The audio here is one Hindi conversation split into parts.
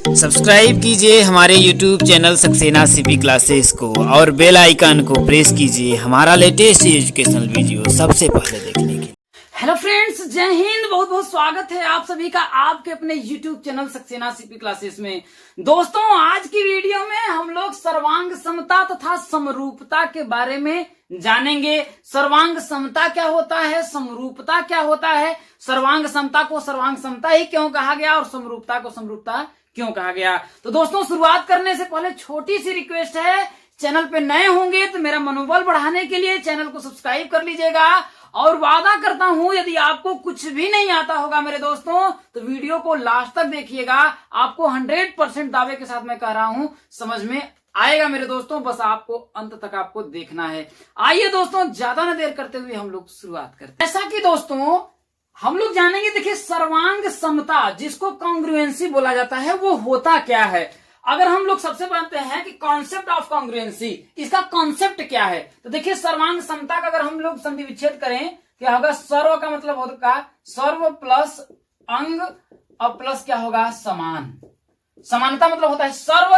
सब्सक्राइब कीजिए हमारे YouTube channel Saxena CP classes को और बेल आइकन को प्रेस कीजिए हमारा लेटेस्ट एजुकेशनल वीडियो सबसे पहले देखने के लिए। हेलो फ्रेंड्स, जय हिंद। बहुत बहुत स्वागत है आप सभी का आपके अपने YouTube channel Saxena CP classes में। दोस्तों, आज की वीडियो में हम लोग सर्वांग समता तथा समरूपता के बारे में जानेंगे। सर्वांग समता क्या होता है, समरूपता क्या होता है, सर्वांग समता को सर्वांग समता ही क्यों कहा गया और समरूपता को समरूपता क्यों कहा गया। तो दोस्तों, शुरुआत करने से पहले छोटी सी रिक्वेस्ट है, चैनल पे नए होंगे तो मेरा मनोबल बढ़ाने के लिए चैनल को सब्सक्राइब कर लीजिएगा। और वादा करता हूं, यदि आपको कुछ भी नहीं आता होगा मेरे दोस्तों, तो वीडियो को लास्ट तक देखिएगा। आपको 100% दावे के साथ मैं कह रहा हूं, समझ में आएगा मेरे दोस्तों। बस आपको अंत तक आपको देखना है। आइए दोस्तों, ज्यादा न देर करते हुए हम लोग शुरुआत करते हैं। जैसा कि दोस्तों हम लोग जानेंगे, देखिए सर्वांग समता जिसको कॉन्ग्रुएंसी बोला जाता है, वो होता क्या है। अगर हम लोग सबसे जानते हैं कि कॉन्सेप्ट ऑफ कॉन्ग्रुएंसी, इसका कॉन्सेप्ट क्या है, तो देखिए सर्वांग समता का अगर हम लोग संधि विच्छेद करें, क्या होगा, सर्व का मतलब होगा सर्व प्लस अंग और प्लस क्या होगा, समान। समानता मतलब होता है सर्व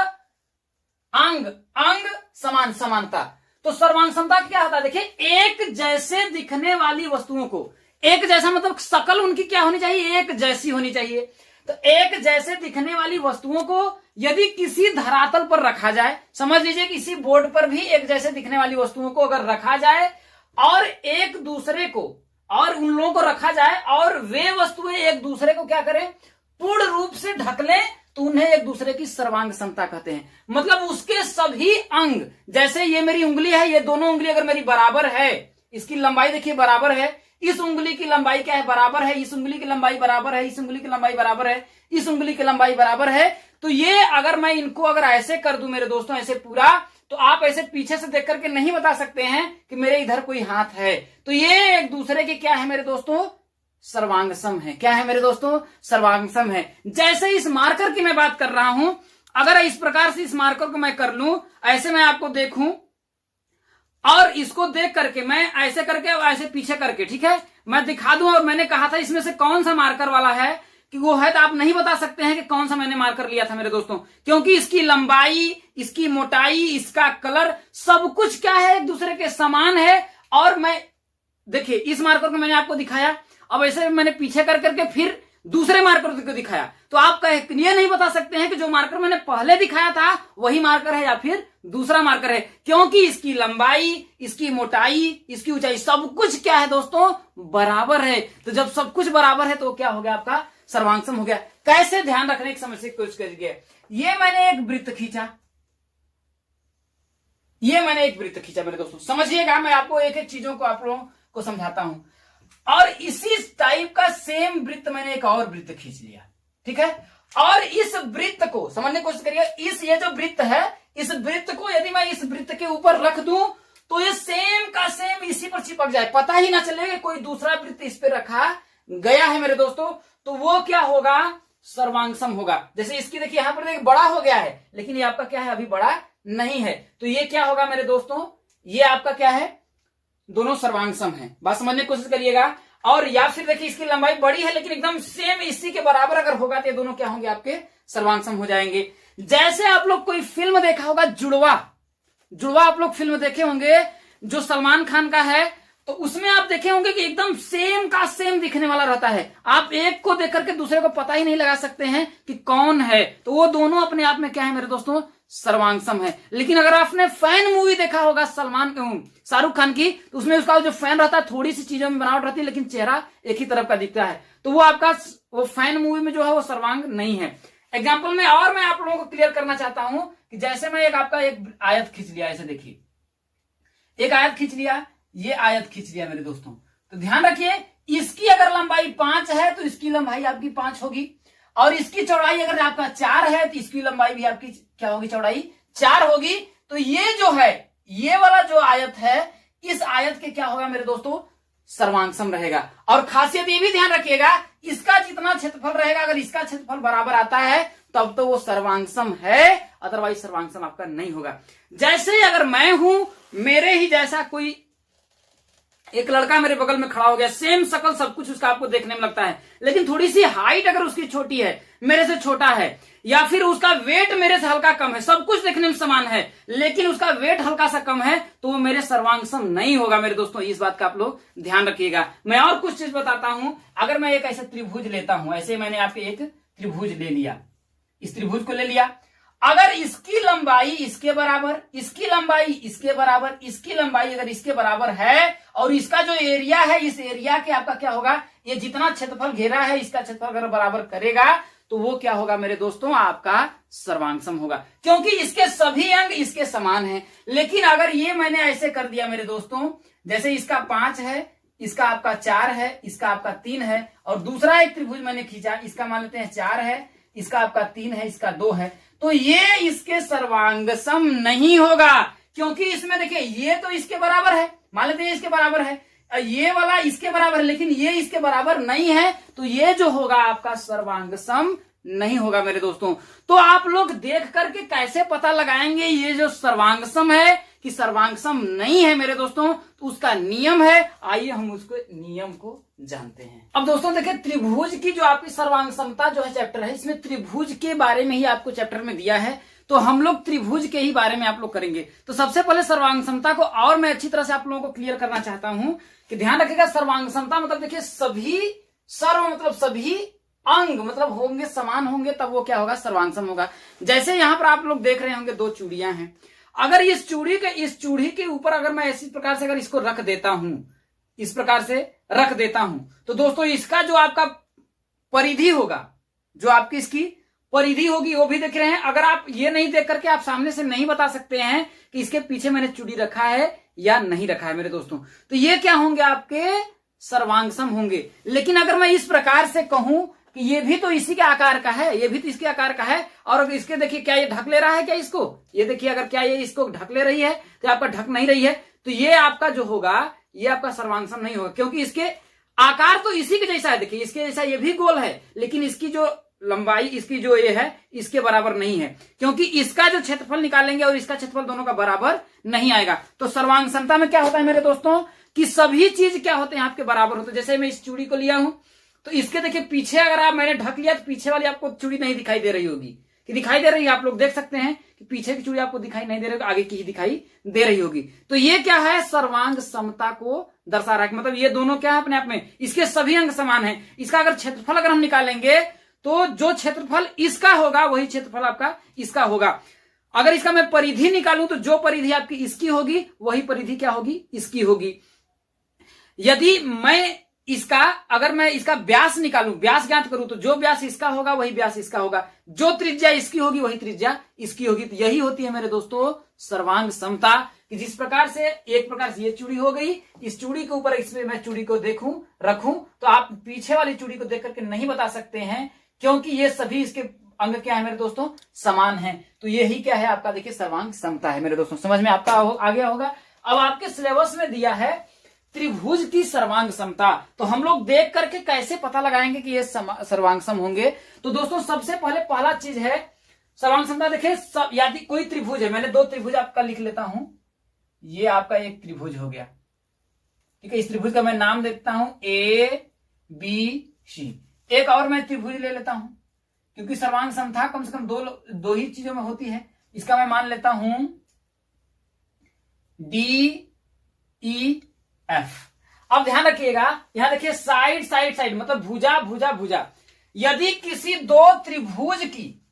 अंग, अंग समान, समानता। तो सर्वांग समता क्या होता है, देखिए एक जैसे दिखने वाली वस्तुओं को, एक जैसा मतलब शकल उनकी क्या होनी चाहिए, एक जैसी होनी चाहिए। तो एक जैसे दिखने वाली वस्तुओं को यदि किसी धरातल पर रखा जाए, समझ लीजिए किसी बोर्ड पर भी एक जैसे दिखने वाली वस्तुओं को अगर रखा जाए और एक दूसरे को और उन लोगों को रखा जाए और वे वस्तुएं एक दूसरे को क्या करें, पूर्ण रूप से ढक लें, तो उन्हें एक दूसरे की सर्वांग समता कहते हैं। मतलब उसके सभी अंग, जैसे ये मेरी उंगली है, ये दोनों उंगली अगर मेरी बराबर है, इसकी लंबाई देखिए बराबर है, इस उंगली की लंबाई क्या है, बराबर है, इस उंगली की लंबाई बराबर है, इस उंगली की लंबाई बराबर है, इस उंगली की लंबाई बराबर है, तो ये अगर मैं इनको अगर ऐसे कर दूं मेरे दोस्तों, ऐसे पूरा, तो आप ऐसे पीछे से देख करके नहीं बता सकते हैं कि मेरे इधर कोई हाथ है। तो ये एक दूसरे के क्या है मेरे दोस्तों, सर्वांग सम है। क्या है मेरे दोस्तों, सर्वांग सम है। जैसे इस मार्कर की मैं बात कर रहा हूं, अगर इस प्रकार से इस मार्कर को मैं कर लूं, ऐसे मैं आपको देखूं और इसको देख करके मैं ऐसे करके ऐसे पीछे करके, ठीक है, मैं दिखा दूं और मैंने कहा था इसमें से कौन सा मार्कर वाला है कि वो है, तो आप नहीं बता सकते हैं कि कौन सा मैंने मार्कर लिया था मेरे दोस्तों, क्योंकि इसकी लंबाई, इसकी मोटाई, इसका कलर, सब कुछ क्या है, एक दूसरे के समान है। और मैं देखिए इस मार्कर को मैंने आपको दिखाया, अब ऐसे मैंने पीछे कर करके फिर दूसरे मार्कर को दिखाया, तो आप ये नहीं बता सकते हैं कि जो मार्कर मैंने पहले दिखाया था वही मार्कर है या फिर दूसरा मार्कर है, क्योंकि इसकी लंबाई, इसकी मोटाई, इसकी ऊंचाई, सब कुछ क्या है दोस्तों, बराबर है। तो जब सब कुछ बराबर है तो क्या हो गया, आपका सर्वांग सम हो गया। कैसे, ध्यान रखने की समझने की कोशिश करिए। ये मैंने एक वृत्त खींचा, ये मैंने एक वृत्त खींचा मेरे दोस्तों, समझिएगा, मैं आपको एक एक चीजों को आप लोगों को समझाता हूं। और इसी टाइप का सेम वृत्त मैंने एक और वृत्त खींच लिया, ठीक है। और इस वृत्त को समझने की कोशिश करिए, इस ये जो वृत्त है, इस वृत्त को यदि मैं इस वृत्त के ऊपर रख दूं तो ये सेम का सेम इसी पर चिपक जाए, पता ही ना चलेगा कोई दूसरा वृत्त इस पे रखा गया है मेरे दोस्तों, तो वो क्या होगा, सर्वांग सम होगा। जैसे इसकी देखिए यहां पर देखिए बड़ा हो गया है, लेकिन ये आपका क्या है, अभी बड़ा नहीं है, तो ये क्या होगा मेरे दोस्तों, ये आपका क्या है, दोनों सर्वांग सम है। बात समझने की कोशिश करिएगा। और या फिर देखिए इसकी लंबाई बड़ी है लेकिन एकदम सेम इसी के बराबर अगर होगा तो ये दोनों क्या होंगे, आपके सर्वांग सम हो जाएंगे। जैसे आप लोग कोई फिल्म देखा होगा, जुड़वा, जुड़वा आप लोग फिल्म देखे होंगे जो सलमान खान का है, तो उसमें आप देखे होंगे कि एकदम सेम का सेम दिखने वाला रहता है। आप एक को देख करके दूसरे को पता ही नहीं लगा सकते हैं कि कौन है, तो वो दोनों अपने आप में क्या है मेरे दोस्तों, सर्वांग सम है। लेकिन अगर आपने फैन मूवी देखा होगा शाहरुख खान की, तो उसमें उसका जो फैन रहता है, थोड़ी सी चीजों में बनावट रहती है लेकिन चेहरा एक ही तरफ का दिखता है, तो वो आपका वो फैन मूवी में जो है वो सर्वांग नहीं है। एग्जाम्पल में और मैं आप लोगों को क्लियर करना चाहता हूं कि जैसे मैं एक आपका एक आयत खींच लिया, ऐसे देखिए एक आयत खींच लिया, ये आयत खींच लिया मेरे दोस्तों, तो ध्यान रखिए इसकी अगर लंबाई 5 है तो इसकी लंबाई आपकी 5 होगी, और इसकी चौड़ाई अगर आपका 4 है तो इसकी लंबाई भी आपकी क्या होगी, चौड़ाई 4 होगी। तो ये जो है, ये वाला जो आयत है, इस आयत के क्या होगा मेरे दोस्तों, सर्वांग सम रहेगा। और खासियत ये भी ध्यान रखिएगा, इसका जितना क्षेत्रफल रहेगा, अगर इसका क्षेत्रफल बराबर आता है तब तो वो सर्वांग सम है, अदरवाइज सर्वांग सम आपका नहीं होगा। जैसे अगर मैं हूं, मेरे ही जैसा कोई एक लड़का मेरे बगल में खड़ा हो गया, सेम शकल सब कुछ उसका आपको देखने में लगता है, लेकिन थोड़ी सी हाइट अगर उसकी छोटी है, मेरे से छोटा है, या फिर उसका वेट मेरे से हल्का कम है, सब कुछ देखने में समान है लेकिन उसका वेट हल्का सा कम है, तो वो मेरे सर्वांगसम नहीं होगा मेरे दोस्तों। इस बात का आप लोग ध्यान रखिएगा। मैं और कुछ चीज बताता हूं। अगर मैं एक ऐसे त्रिभुज लेता हूं, ऐसे मैंने आपके एक त्रिभुज ले लिया, इस त्रिभुज को ले लिया, अगर इसकी लंबाई इसके बराबर, इसकी लंबाई इसके बराबर, इसकी लंबाई अगर इसके बराबर है, और इसका जो एरिया है, इस एरिया के आपका क्या होगा, ये जितना क्षेत्रफल घेरा है इसका क्षेत्रफल अगर बराबर करेगा तो वो क्या होगा मेरे दोस्तों, आपका सर्वांगसम होगा, क्योंकि इसके सभी अंग इसके समान हैं। लेकिन अगर ये मैंने ऐसे कर दिया मेरे दोस्तों, जैसे इसका 5 है, इसका आपका 4 है, इसका आपका 3 है, और दूसरा एक त्रिभुज मैंने खींचा, इसका मान लेते हैं 4 है, इसका आपका 3 है, इसका 2 है, तो ये इसके सर्वांगसम नहीं होगा, क्योंकि इसमें देखिए ये तो इसके बराबर है, मान लेते हैं इसके बराबर है, ये वाला इसके बराबर है, लेकिन ये इसके बराबर नहीं है, तो ये जो होगा आपका सर्वांगसम नहीं होगा मेरे दोस्तों। तो आप लोग देख करके कैसे पता लगाएंगे ये जो सर्वांगसम है कि सर्वांगसम नहीं है मेरे दोस्तों, तो उसका नियम है, आइए हम उसको नियम को जानते हैं। अब दोस्तों देखिए, त्रिभुज की जो आपकी सर्वांगसमता जो है चैप्टर है, इसमें त्रिभुज के बारे में ही आपको चैप्टर में दिया है, तो हम लोग त्रिभुज के ही बारे में आप लोग करेंगे। तो सबसे पहले सर्वांगसमता को और मैं अच्छी तरह से आप लोगों को क्लियर करना चाहता हूं कि ध्यान रखिएगा, सर्वांगसमता मतलब देखिए सभी सर्व मतलब सभी अंग मतलब होंगे समान होंगे, तब वो क्या होगा, सर्वांगसम होगा। जैसे यहां पर आप लोग देख रहे होंगे 2 चूड़ियां हैं, अगर इस चूड़ी के ऊपर अगर मैं इसी प्रकार से अगर इसको रख देता हूं, इस प्रकार से रख देता हूं, तो दोस्तों इसका जो आपका परिधि होगा, जो आपकी इसकी परिधि होगी वो भी देख रहे हैं। अगर आप ये नहीं देख करके आप सामने से नहीं बता सकते हैं कि इसके पीछे मैंने चूड़ी रखा है या नहीं रखा है मेरे दोस्तों, तो ये क्या होंगे, आपके सर्वांगसम होंगे। लेकिन अगर मैं इस प्रकार से कहूं कि ये भी तो इसी के आकार का है, ये भी तो इसके आकार का है, और अगर इसके देखिए क्या ये ढक ले रहा है क्या इसको, ये देखिए अगर क्या ये इसको ढक ले रही है, तो आपका ढक नहीं रही है, तो ये आपका जो होगा ये आपका सर्वांगसम नहीं होगा, क्योंकि इसके आकार तो इसी के जैसा है। देखिए इसके जैसा ये भी गोल है, लेकिन इसकी जो लंबाई इसकी जो ये है इसके बराबर नहीं है, क्योंकि इसका जो क्षेत्रफल निकालेंगे और इसका क्षेत्रफल दोनों का बराबर नहीं आएगा। तो सर्वांगसमता में क्या होता है मेरे दोस्तों कि सभी चीज क्या होते हैं आपके बराबर होते हैं। जैसे मैं इस चूड़ी को लिया हूं, तो इसके देखिए पीछे अगर आप मैंने ढक लिया तो पीछे वाली आपको चूड़ी नहीं दिखाई दे रही होगी, कि दिखाई दे रही है, आप लोग देख सकते हैं कि पीछे की चूड़ी आपको दिखाई नहीं दे रही, आगे की ही दिखाई दे रही होगी। तो ये क्या है, सर्वांग समता को दर्शा रहा है, मतलब ये दोनों क्या है अपने आप में, इसके सभी अंग समान है। इसका अगर क्षेत्रफल अगर हम निकालेंगे तो जो क्षेत्रफल इसका होगा वही क्षेत्रफल आपका इसका होगा। अगर इसका मैं परिधि निकालूं तो जो परिधि आपकी इसकी होगी वही परिधि क्या होगी, इसकी होगी। यदि मैं इसका अगर मैं इसका व्यास निकालूं, व्यास ज्ञात करूं, तो जो व्यास इसका होगा वही व्यास इसका होगा, जो त्रिज्या इसकी होगी वही त्रिज्या इसकी होगी। तो यही होती है मेरे दोस्तों सर्वांग समता, कि जिस प्रकार से एक प्रकार से ये चूड़ी हो गई, इस चूड़ी के ऊपर इसमें मैं चूड़ी को देखूं रखूं, तो आप पीछे वाली चूड़ी को देख करके नहीं बता सकते हैं, क्योंकि ये सभी इसके अंग क्या है मेरे दोस्तों, समान है। तो यही क्या है आपका, देखिए सर्वांग समता है मेरे दोस्तों। समझ में आपका आ गया होगा। अब आपके सिलेबस में दिया है त्रिभुज की सर्वांग समता, तो हम लोग देख करके कैसे पता लगाएंगे कि ये सर्वांगसम होंगे। तो दोस्तों सबसे पहले पहला चीज है सर्वांग समता। देखिए यदि कोई त्रिभुज है, मैंने 2 त्रिभुज आपका लिख लेता हूं, ये आपका एक त्रिभुज हो गया, ठीक है। इस त्रिभुज का मैं नाम देता हूं ABC। एक और मैं त्रिभुज ले लेता हूं, क्योंकि सर्वांग समता कम से कम दो ही चीजों में होती है। इसका मैं मान लेता हूं DEF। अब ध्यान रखिएगा, यहां देखिए साइड साइड साइड मतलब भुजा भुजा भुजा। यदि किसी 2 त्रिभुज की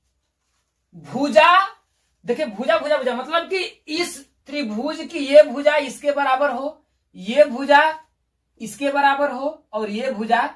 भुजा, देखिए भुजा भुजा भुजा मतलब कि इस त्रिभुज की ये भुजा इसके बराबर हो, ये भुजा इसके बराबर हो और ये भुजा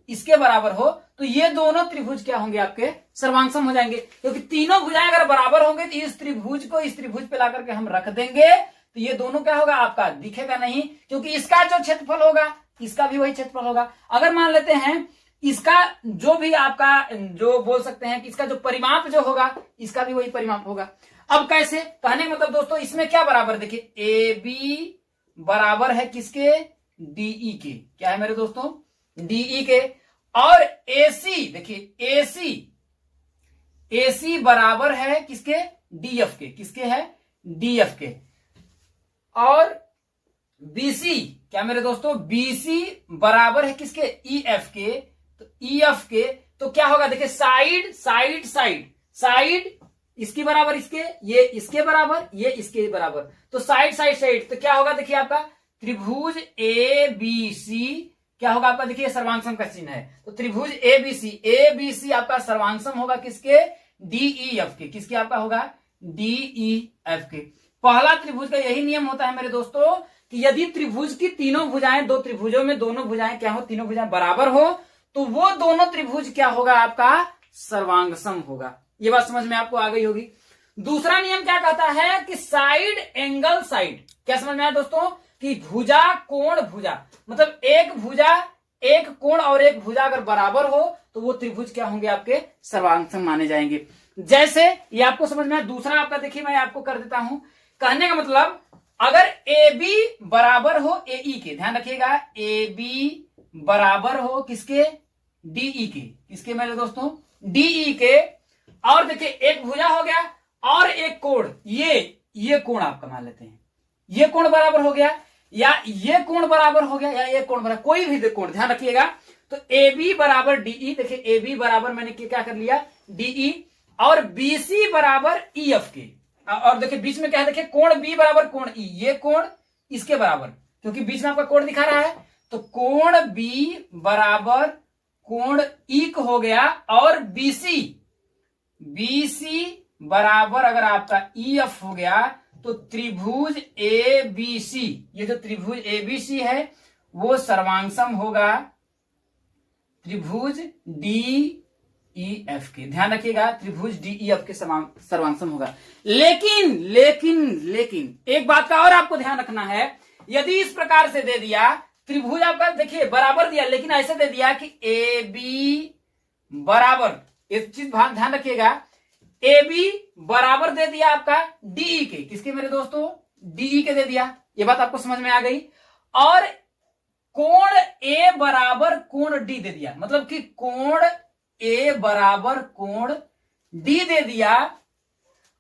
इसके बराबर हो, तो ये दोनों त्रिभुज क्या होंगे, आपके सर्वांगसम हो जाएंगे। क्योंकि तीनों भुजाएं अगर बराबर होंगे तो इस त्रिभुज को इस त्रिभुज पे ला करके हम रख देंगे, तो ये दोनों क्या होगा आपका, दिखेगा नहीं, क्योंकि इसका जो क्षेत्रफल होगा इसका भी वही क्षेत्रफल होगा। अगर मान लेते हैं इसका जो भी आपका जो बोल सकते हैं कि इसका जो परिमाप जो होगा इसका भी वही परिमाप होगा। अब कैसे, कहने का मतलब दोस्तों इसमें क्या बराबर, देखिए AB बराबर है किसके, DE के, क्या है मेरे दोस्तों, DE के। और AC, देखिए AC बराबर है किसके, DF के, किसके है, DF के। और BC क्या मेरे दोस्तों, BC बराबर है किसके, EF के। तो EF के तो क्या होगा, देखिए साइड साइड साइड साइड इसकी बराबर इसके, ये इसके बराबर, ये इसके बराबर, तो साइड साइड साइड तो क्या होगा, देखिए आपका त्रिभुज ABC क्या होगा आपका, देखिए सर्वांगसम का चिन्ह है, तो त्रिभुज ABC आपका सर्वांगसम होगा किसके, DEF के। किसके आपका होगा, DEF के। पहला त्रिभुज का यही नियम होता है मेरे दोस्तों कि यदि त्रिभुज की तीनों भुजाएं, दो त्रिभुजों में दोनों भुजाएं क्या हो, तीनों भुजाएं बराबर हो, तो वो दोनों त्रिभुज क्या होगा आपका, सर्वांगसम होगा। ये बात समझ में आपको आ गई होगी। दूसरा नियम क्या कहता है कि साइड एंगल साइड, क्या समझ में आया दोस्तों, कि भुजा कोण भुजा, मतलब एक भुजा एक कोण और एक भुजा अगर बराबर हो तो वो त्रिभुज क्या होंगे, आपके सर्वांगसम माने जाएंगे। जैसे ये आपको समझ में आया। दूसरा आपका देखिए मैं आपको कर देता हूं, कहने का मतलब अगर AB बराबर हो AE के, ध्यान रखिएगा, AB बराबर हो किसके, DE के। किसके मेरे दोस्तों, DE के। और देखिए एक भुजा हो गया और एक कोण, ये कोण आपका मान लेते हैं, ये कोण बराबर हो गया या ये कोण बराबर हो गया या ये कोण बराबर, कोई भी कोण, ध्यान रखिएगा। तो AB बराबर DE, देखिए AB बराबर मैंने क्या कर लिया, DE, और BC बराबर EF के। और देखिए बीच में क्या है, देखिए कोण B बराबर कोण E, ये कोण इसके बराबर, क्योंकि बीच में आपका कोण दिखा रहा है, तो कोण B बराबर कोण E हो गया। और BC बराबर अगर आपका EF हो गया तो त्रिभुज ABC, ये जो त्रिभुज ABC है वो सर्वांगसम होगा त्रिभुज DEF के। ध्यान रखिएगा, त्रिभुज DEF के सर्वांगसम होगा। लेकिन लेकिन लेकिन एक बात का और आपको ध्यान रखना है, यदि इस प्रकार से दे दिया त्रिभुज आपका, देखिए बराबर दिया लेकिन ऐसे दे दिया कि AB बराबर, एक चीज ध्यान रखिएगा, AB बराबर दे दिया आपका DE के। किसके मेरे दोस्तों, DE के दे दिया। ये बात आपको समझ में आ गई। और कोण A बराबर कोण D दे दिया, मतलब कि कोण A बराबर कोण D दे दिया।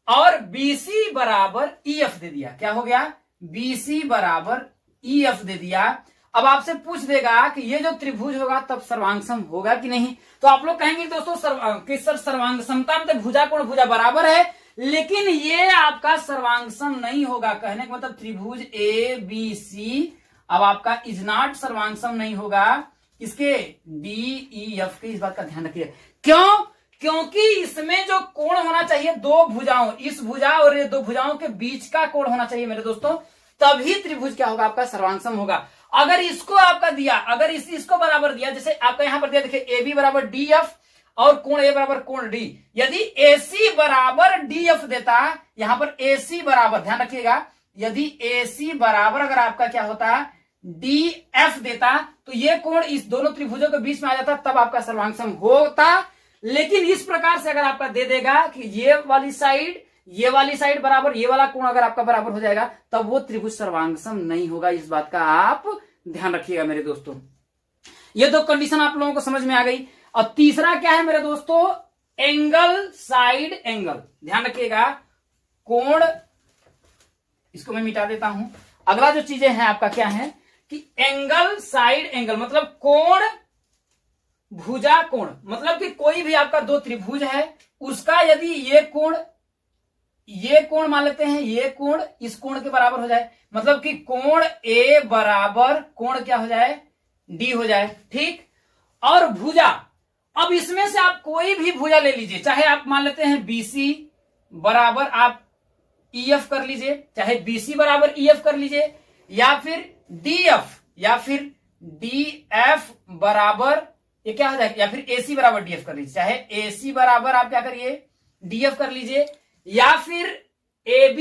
और BC बराबर EF दे दिया। क्या हो गया, BC बराबर EF दे दिया। अब आपसे पूछ देगा कि ये जो त्रिभुज होगा तब सर्वांगसम होगा कि नहीं, तो आप लोग कहेंगे दोस्तों कि सर सर्वांगसमता में तो भुजा कोण भुजा बराबर है, लेकिन ये आपका सर्वांगसम नहीं होगा। कहने का मतलब त्रिभुज ABC अब आपका इज नॉट सर्वांगसम नहीं होगा, इसके DEF के। इस बात का ध्यान रखिए। क्यों, क्योंकि इसमें जो कोण होना चाहिए दो भुजाओं, इस भुजा और ये दो भुजाओं के बीच का कोण होना चाहिए मेरे दोस्तों, तभी त्रिभुज क्या होगा, आपका सर्वांगसम होगा। अगर इसको आपका दिया, अगर इसको बराबर दिया, जैसे आपका यहां पर दिया, देखिए AB बराबर DF और कोण A बराबर कोण D, यदि AC बराबर DF देता, यहां पर AC बराबर, ध्यान रखिएगा, यदि AC बराबर अगर आपका क्या होता, DF देता, तो ये कोण इस दोनों त्रिभुजों के बीच में आ जाता, तब आपका सर्वांगसम होता। लेकिन इस प्रकार से अगर आपका दे देगा कि ये वाली साइड बराबर, ये वाला कोण अगर आपका बराबर हो जाएगा, तब वो त्रिभुज सर्वांगसम नहीं होगा। इस बात का आप ध्यान रखिएगा मेरे दोस्तों। ये दो कंडीशन आप लोगों को समझ में आ गई। और तीसरा क्या है मेरे दोस्तों, एंगल साइड एंगल। ध्यान रखिएगा, कोण, इसको मैं मिटा देता हूं। अगला जो चीजें हैं आपका क्या है कि एंगल साइड एंगल, मतलब कोण भुजा कोण, मतलब कि कोई भी आपका दो त्रिभुज है, उसका यदि ये कोण मान लेते हैं, ये कोण इस कोण के बराबर हो जाए, मतलब कि कोण A बराबर कोण क्या हो जाए, D हो जाए, ठीक। और भुजा, अब इसमें से आप कोई भी भुजा ले लीजिए, चाहे आप मान लेते हैं BC बराबर आप EF कर लीजिए, चाहे BC बराबर EF कर लीजिए, या फिर DF या फिर DF बराबर ये क्या हो जाएगा, या फिर AC बराबर DF कर लीजिए, चाहे AC बराबर आप क्या करिए, DF कर लीजिए, या फिर AB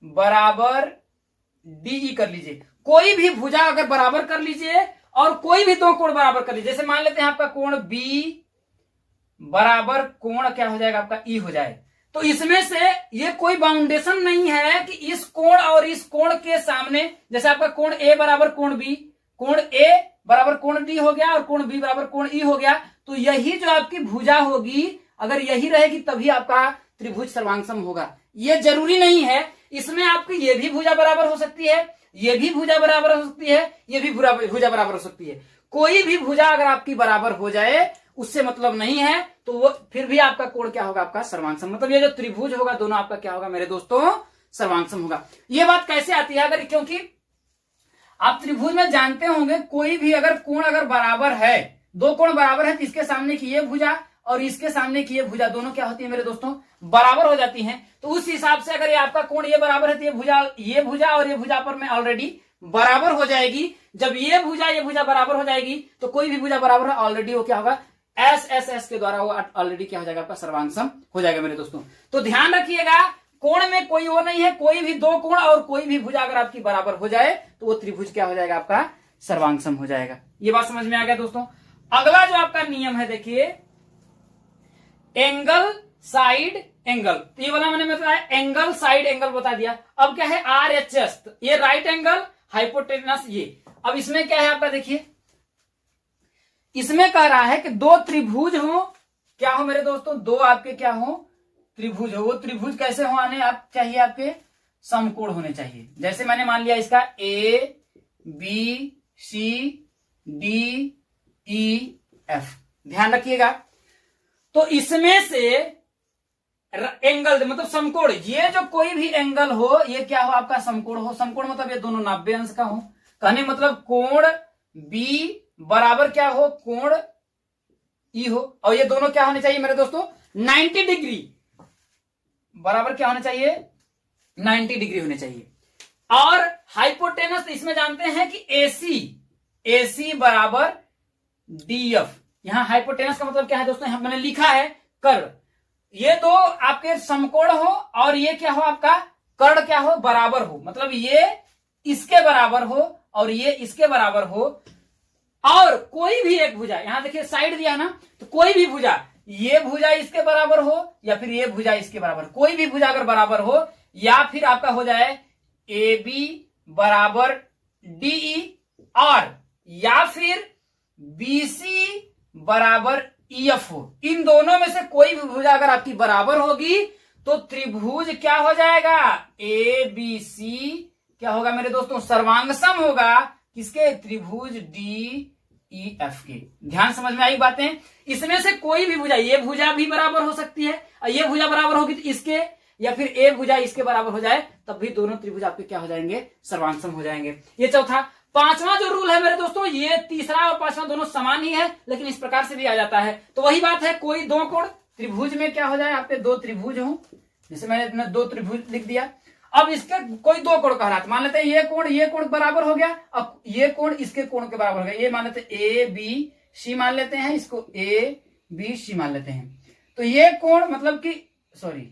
बराबर DE कर लीजिए। कोई भी भुजा अगर बराबर कर लीजिए और कोई भी दो कोण बराबर कर लीजिए, जैसे मान लेते हैं आपका कोण B बराबर कोण क्या हो जाएगा, आपका E हो जाए, तो इसमें से ये कोई बाउंडेशन नहीं है कि इस कोण और इस कोण के सामने, जैसे आपका कोण A बराबर कोण B, कोण A बराबर कोण D हो गया और कोण B बराबर कोण E हो गया, तो यही जो आपकी भुजा होगी, अगर यही रहेगी तभी आपका त्रिभुज सर्वांगसम होगा। ये जरूरी नहीं है इसमें आपकी ये भी भुजा बराबर हो सकती है, ये भी भुजा बराबर हो सकती है, ये भी भुजा बराबर हो सकती है। कोई भी भुजा अगर आपकी बराबर हो जाए उससे मतलब नहीं है, तो वो फिर भी आपका कोण क्या होगा, आपका सर्वांग। मतलब ये जो त्रिभुज होगा दोनों आपका क्या होगा मेरे दोस्तों, सर्वांग होगा। ये बात कैसे आती है, अगर क्योंकि आप त्रिभुज में जानते होंगे कोई भी अगर कोण अगर बराबर है, दो कोण बराबर है तो इसके सामने की ये भुजा और इसके सामने की ये भुजा दोनों क्या होती है मेरे दोस्तों, बराबर हो जाती हैं। तो उस हिसाब से अगर ये आपका कोण ये बराबर है तो ये भुजा और ये भुजा पर में ऑलरेडी बराबर हो जाएगी। जब ये भुजा बराबर हो जाएगी तो कोई भी भुजा बराबर है ऑलरेडी वो क्या होगा, एस के द्वारा वो ऑलरेडी क्या हो जाएगा, आपका सर्वांग सम हो जाएगा मेरे दोस्तों। तो ध्यान रखिएगा कोण में कोई वो नहीं है, कोई भी दो कोण और कोई भी भुजा अगर आपकी बराबर हो जाए तो वो त्रिभुज क्या हो जाएगा, आपका सर्वांग सम हो जाएगा। ये बात समझ में आ गया दोस्तों। अगला जो आपका नियम है देखिए, एंगल साइड एंगल। तो ये वाला मैंने बताया एंगल साइड एंगल बता दिया। अब क्या है, RHS, ये राइट एंगल हाइपोटेनस। ये अब इसमें क्या है आपका, देखिए इसमें कह रहा है कि दो त्रिभुज हो, क्या हो मेरे दोस्तों, दो आपके क्या हो, त्रिभुज हो। वो त्रिभुज कैसे हो आने आप चाहिए, आपके समकोण होने चाहिए। जैसे मैंने मान लिया इसका ABCDEF, ध्यान रखिएगा। तो इसमें से एंगल मतलब समकोण, ये जो कोई भी एंगल हो ये क्या हो, आपका समकोण हो। समकोण मतलब ये दोनों 90 अंश का हो। कहने मतलब कोण B बराबर क्या हो, कोण E हो। और ये दोनों क्या होने चाहिए मेरे दोस्तों, 90 डिग्री बराबर क्या होने चाहिए, 90 डिग्री होने चाहिए। और हाइपोटेनस इसमें जानते हैं कि AC बराबर DF। यहां हाइपोटेनस का मतलब क्या है दोस्तों, यहां मैंने लिखा है कर्व। ये दो आपके समकोण हो और ये क्या हो, आपका कर्ण क्या हो, बराबर हो। मतलब ये इसके बराबर हो और ये इसके बराबर हो। और कोई भी एक भुजा, यहां देखिए साइड दिया ना, तो कोई भी भुजा, ये भुजा इसके बराबर हो या फिर ये भुजा इसके बराबर, कोई भी भुजा अगर बराबर हो, या फिर आपका हो जाए AB बराबर DE, और या फिर BC बराबर EF हो। इन दोनों में से कोई भी भुजा अगर आपकी बराबर होगी तो त्रिभुज क्या हो जाएगा, ABC क्या होगा मेरे दोस्तों, सर्वांगसम होगा। किसके, त्रिभुज DEF के। ध्यान समझ में आई बातें। इसमें से कोई भी भुजा, ये भुजा भी बराबर हो सकती है और ये भुजा बराबर होगी तो इसके, या फिर ए भुजा इसके बराबर हो जाए तब भी दोनों त्रिभुज आपके क्या हो जाएंगे, सर्वांगसम हो जाएंगे। ये चौथा। पांचवा जो रूल है मेरे दोस्तों, ये तीसरा और पांचवा दोनों समान ही है लेकिन इस प्रकार से भी आ जाता है। तो वही बात है, कोई दो कोण त्रिभुज में क्या हो जाए, आपके दो त्रिभुज हो, जैसे मैंने दो त्रिभुज लिख दिया। अब इसके कोई दो कोण कह रहा था, मान लेते हैं ये कोण बराबर हो गया, अब ये कोण इसके कोण के बराबर हो गया। ये मान लेते हैं ABC मान लेते हैं, इसको ABC मान लेते हैं। तो ये कोण मतलब कि सॉरी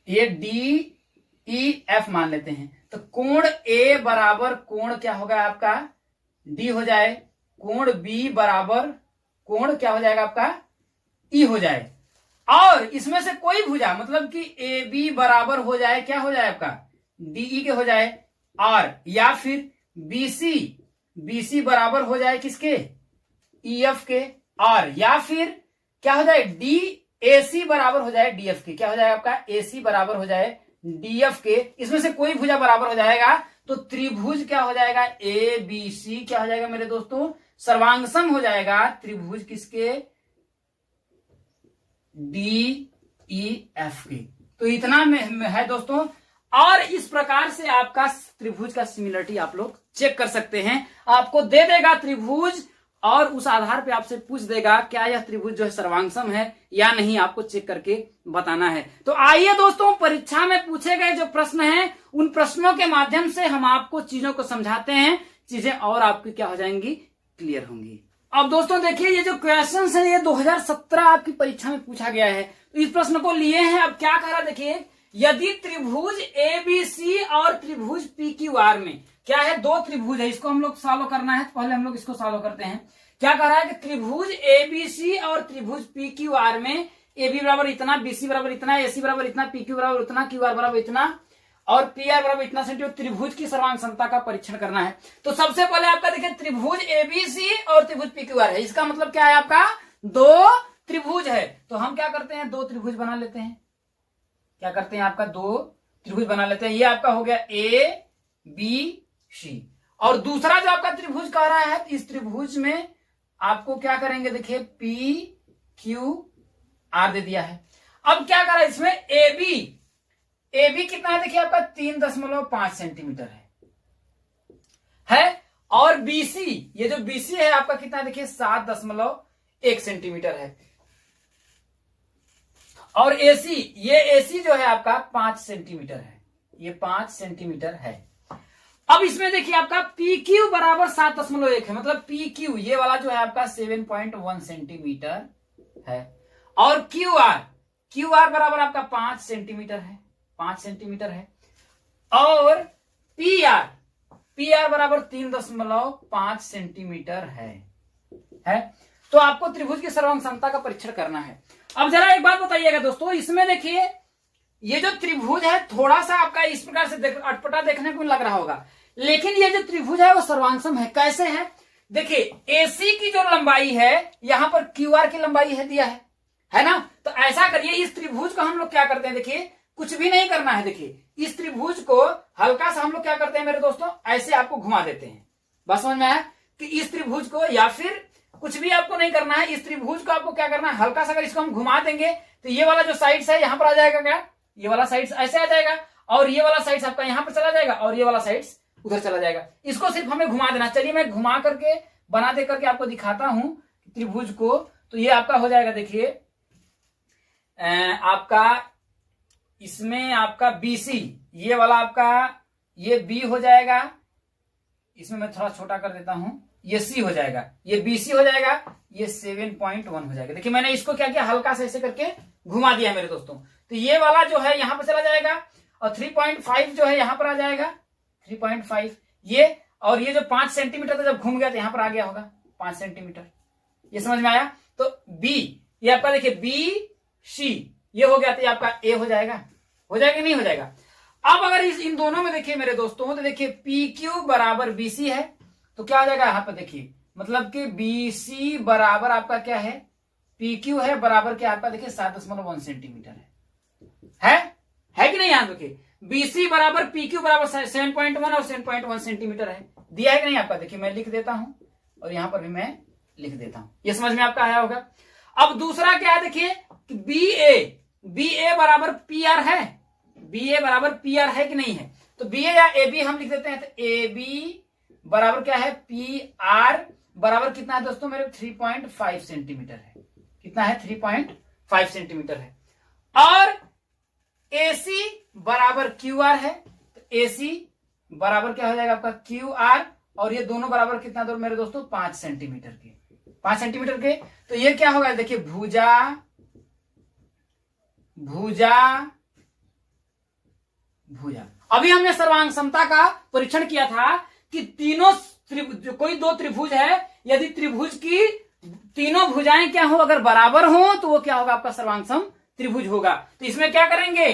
ये DEF मान लेते हैं। तो कोण A बराबर कोण क्या होगा आपका D हो जाए, कोण B बराबर कोण क्या हो जाएगा आपका E हो जाए। और इसमें से कोई भुजा मतलब कि AB बराबर हो जाए, क्या हो जाए आपका DE के हो जाए, और या फिर BC बराबर हो जाए किसके, EF के, और या फिर क्या हो जाए AC बराबर हो जाए DF के। क्या हो जाए आपका AC बराबर हो जाए DF के। इसमें से कोई भुजा बराबर हो जाएगा तो त्रिभुज क्या हो जाएगा, ABC क्या हो जाएगा मेरे दोस्तों, सर्वांगसम हो जाएगा। त्रिभुज किसके, DEF के। तो इतना में है दोस्तों। और इस प्रकार से आपका त्रिभुज का सिमिलरिटी आप लोग चेक कर सकते हैं। आपको दे देगा त्रिभुज और उस आधार पे आपसे पूछ देगा क्या यह त्रिभुज जो है सर्वांगसम है या नहीं, आपको चेक करके बताना है। तो आइए दोस्तों, परीक्षा में पूछे गए जो प्रश्न हैं उन प्रश्नों के माध्यम से हम आपको चीजों को समझाते हैं, चीजें और आपकी क्या हो जाएंगी, क्लियर होंगी। अब दोस्तों देखिए, ये जो क्वेश्चंस है ये 2017 आपकी परीक्षा में पूछा गया है। तो इस प्रश्न को लिए हैं। अब क्या कह रहा है देखिए, यदि त्रिभुज ABC और त्रिभुज PQR में क्या है, दो त्रिभुज है, इसको हम लोग सॉल्व करना है। तो पहले हम लोग इसको सॉल्व करते हैं। क्या कह रहा है कि त्रिभुज ABC और त्रिभुज PQR में AB बराबर इतना, BC बराबर इतना, AC बराबर इतना, PQ बराबर उतना, QR बराबर इतना और PR बराबर इतना सेंटीमीटर, त्रिभुज की सर्वांग समता का परीक्षण करना है। तो सबसे पहले आपका देखिए त्रिभुज ABC और त्रिभुज PQR है। इसका मतलब क्या है, आपका दो त्रिभुज है। तो हम क्या करते हैं, दो त्रिभुज बना लेते हैं। क्या करते हैं, आपका दो त्रिभुज बना लेते हैं। ये आपका हो गया ए बी सी। और दूसरा जो आपका त्रिभुज कह रहा है, इस त्रिभुज में आपको क्या करेंगे, देखिए पी क्यू आर दे दिया है। अब क्या करा इसमें, ए बी कितना है, देखिए आपका 3.5 सेंटीमीटर है। और बीसी, ये जो बीसी है आपका कितना है, देखिए 7.1 सेंटीमीटर है। और एसी, ये एसी जो है आपका 5 सेंटीमीटर है, ये 5 सेंटीमीटर है। अब इसमें देखिए आपका पी क्यू बराबर 7.1 है, मतलब पी क्यू ये वाला जो है आपका 7.1 सेंटीमीटर है। और क्यू आर बराबर आपका 5 सेंटीमीटर है, 5 सेंटीमीटर है। और पी आर बराबर 3.5 सेंटीमीटर है। तो आपको त्रिभुज की सर्वांग समता का परीक्षण करना है। अब जरा एक बात बताइएगा दोस्तों, इसमें देखिए ये जो त्रिभुज है थोड़ा सा आपका इस प्रकार से अटपटा देखने को लग रहा होगा, लेकिन ये जो त्रिभुज है वो सर्वांगसम है। कैसे है, देखिए एसी की जो लंबाई है यहां पर क्यू आर की लंबाई है दिया है ना। तो ऐसा करिए, इस त्रिभुज को हम लोग क्या करते हैं, देखिए कुछ भी नहीं करना है। देखिए इस त्रिभुज को हल्का सा हम लोग क्या करते हैं मेरे दोस्तों, ऐसे आपको घुमा देते हैं। बस समझ में आया कि इस त्रिभुज को, या फिर कुछ भी आपको नहीं करना है, इस त्रिभुज को आपको क्या करना है, हल्का सा अगर इसको हम घुमा देंगे तो ये वाला जो साइड्स है यहां पर आ जाएगा, क्या ये वाला साइड्स ऐसे आ जाएगा, और ये वाला साइड्स आपका यहां पर चला जाएगा, और ये वाला साइड्स उधर चला जाएगा। इसको सिर्फ हमें घुमा देना। चलिए मैं घुमा करके बना दे करके आपको दिखाता हूं त्रिभुज को। तो ये आपका हो जाएगा, देखिए आपका इसमें आपका बीसी, ये वाला आपका ये बी हो जाएगा, इसमें मैं थोड़ा छोटा कर देता हूं, ये सी हो जाएगा, ये बीसी हो जाएगा, ये 7.1 हो जाएगा। देखिए मैंने इसको क्या किया, हल्का से ऐसे करके घुमा दिया मेरे दोस्तों। तो ये वाला जो है यहां पर चला जाएगा, और 3.5 जो है यहां पर आ जाएगा, 3.5 ये, और ये जो 5 सेंटीमीटर था जब घूम गया तो यहां पर आ गया होगा 5 सेंटीमीटर। ये समझ में आया। तो बी, ये आपका देखिए बी सी ये हो गया, तो ये आपका ए हो जाएगा नहीं हो जाएगा। अब अगर इन दोनों में देखिए मेरे दोस्तों, तो देखिए पी क्यू बराबर बीसी है, तो क्या आ जाएगा यहाँ पर, देखिए मतलब कि बीसी बराबर आपका क्या है, पी क्यू है बराबर क्या आपका, देखिए 7.1 सेंटीमीटर है कि नहीं। यहाँ देखिए बीसी बराबर पी क्यू बराबर 7.1 और 7.1 सेंटीमीटर है, दिया है कि नहीं आपका। देखिए मैं लिख देता हूं, और यहां पर भी मैं लिख देता हूं, ये समझ में आपका आया होगा। अब दूसरा क्या है, देखिए बी ए बराबर पी आर है, बी ए बराबर पी आर है कि नहीं है। तो बी ए या ए बी हम लिख देते हैं। तो ए बी बराबर क्या है, पी आर बराबर कितना है दोस्तों मेरे, 3.5 सेंटीमीटर है। कितना है, 3.5 सेंटीमीटर है। और AC बराबर क्यू आर है, तो AC बराबर क्या हो जाएगा आपका क्यू आर, और ये दोनों बराबर कितना दो मेरे दोस्तों, 5 सेंटीमीटर के, 5 सेंटीमीटर के। तो ये क्या होगा, देखिए भुजा अभी हमने सर्वांग समता का परीक्षण किया था कि तीनों कोई दो त्रिभुज है, यदि त्रिभुज की तीनों भुजाएं क्या हो, अगर बराबर हो तो वो क्या होगा, आपका सर्वांगसम त्रिभुज होगा। तो इसमें क्या करेंगे,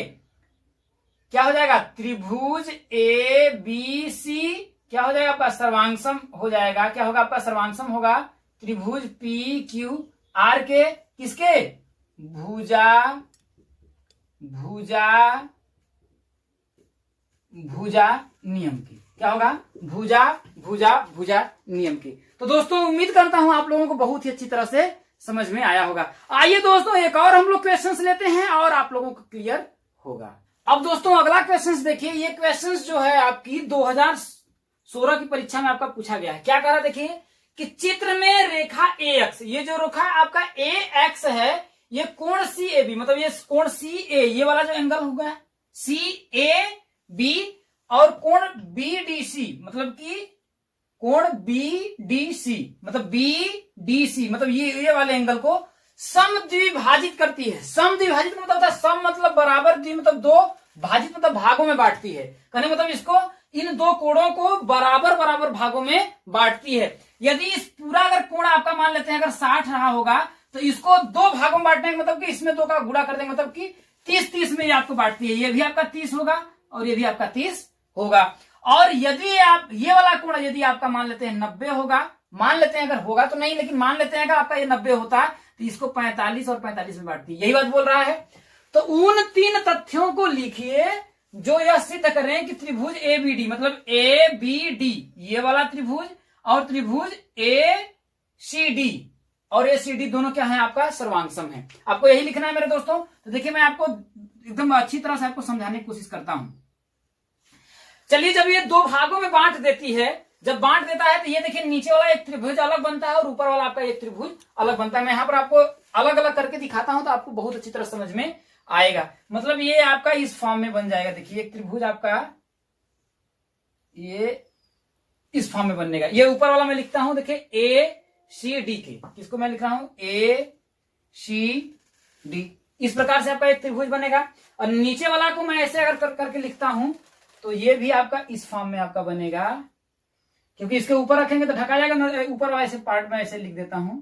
क्या हो जाएगा, त्रिभुज ए बी सी क्या हो जाएगा आपका, सर्वांगसम हो जाएगा। क्या होगा आपका, सर्वांगसम होगा त्रिभुज पी क्यू आर के, किसके, भुजा नियम की। क्या होगा, भुजा नियम की। तो दोस्तों उम्मीद करता हूं आप लोगों को बहुत ही अच्छी तरह से समझ में आया होगा। आइए दोस्तों एक और हम लोग क्वेश्चंस लेते हैं और आप लोगों को क्लियर होगा। अब दोस्तों अगला क्वेश्चंस देखिए, ये क्वेश्चंस जो है आपकी 2016 की परीक्षा में आपका पूछा गया है। क्या कह रहा है, देखिए कि चित्र में रेखा ए एक्स, ये जो रेखा आपका ए एक्स है, ये कोण सी ए बी, मतलब ये कोण सी ए, ये वाला जो एंगल होगा सी ए बी, और कोण बी डी सी, मतलब कि कोण बी डी सी, मतलब बी डी सी, मतलब ये वाले एंगल को समद्विभाजित करती है। समद्विभाजित मतलब होता है सम मतलब बराबर, द्वि मतलब दो, भाजित मतलब भागों में बांटती है। कहने मतलब इसको, इन दो कोणों को बराबर बराबर भागों में बांटती है। यदि इस पूरा अगर कोण आपका मान लेते हैं अगर 60 रहा होगा, तो इसको दो भागों में बांटने का मतलब कि इसमें दो का गुणा कर देंगे, मतलब कि 30-30 में आपको बांटती है। ये भी आपका 30 होगा और ये भी आपका 30 होगा। और यदि आप ये वाला कोण यदि आपका मान लेते हैं 90 होगा, मान लेते हैं अगर होगा तो नहीं, लेकिन मान लेते हैं अगर आपका ये 90 होता है तो इसको 45 और 45 में बांटती है। यही बात बोल रहा है। तो उन तीन तथ्यों को लिखिए जो यह सिद्ध करें कि त्रिभुज ABD मतलब ABD ये वाला त्रिभुज और त्रिभुज ACD और ACD दोनों क्या है आपका सर्वांग सम है। आपको यही लिखना है मेरे दोस्तों। तो देखिए मैं आपको एकदम अच्छी तरह से आपको समझाने की कोशिश करता हूं। चलिए जब ये दो भागों में बांट देती है, जब बांट देता है तो ये देखिए नीचे वाला एक त्रिभुज अलग बनता है और ऊपर वाला आपका एक त्रिभुज अलग बनता है। मैं यहां पर आपको अलग अलग करके दिखाता हूं तो आपको बहुत अच्छी तरह समझ में आएगा। मतलब ये आपका इस फॉर्म में बन जाएगा। देखिए एक त्रिभुज आपका ये इस फॉर्म में बनेगा। ये ऊपर वाला मैं लिखता हूं देखिए ACD के, किसको मैं लिख रहा हूं ACD। इस प्रकार से आपका एक त्रिभुज बनेगा। और नीचे वाला को मैं ऐसे अगर करके लिखता हूं तो ये भी आपका इस फॉर्म में आपका बनेगा, क्योंकि इसके ऊपर रखेंगे तो ढका जाएगा। ऊपर वाले पार्ट में ऐसे लिख देता हूं,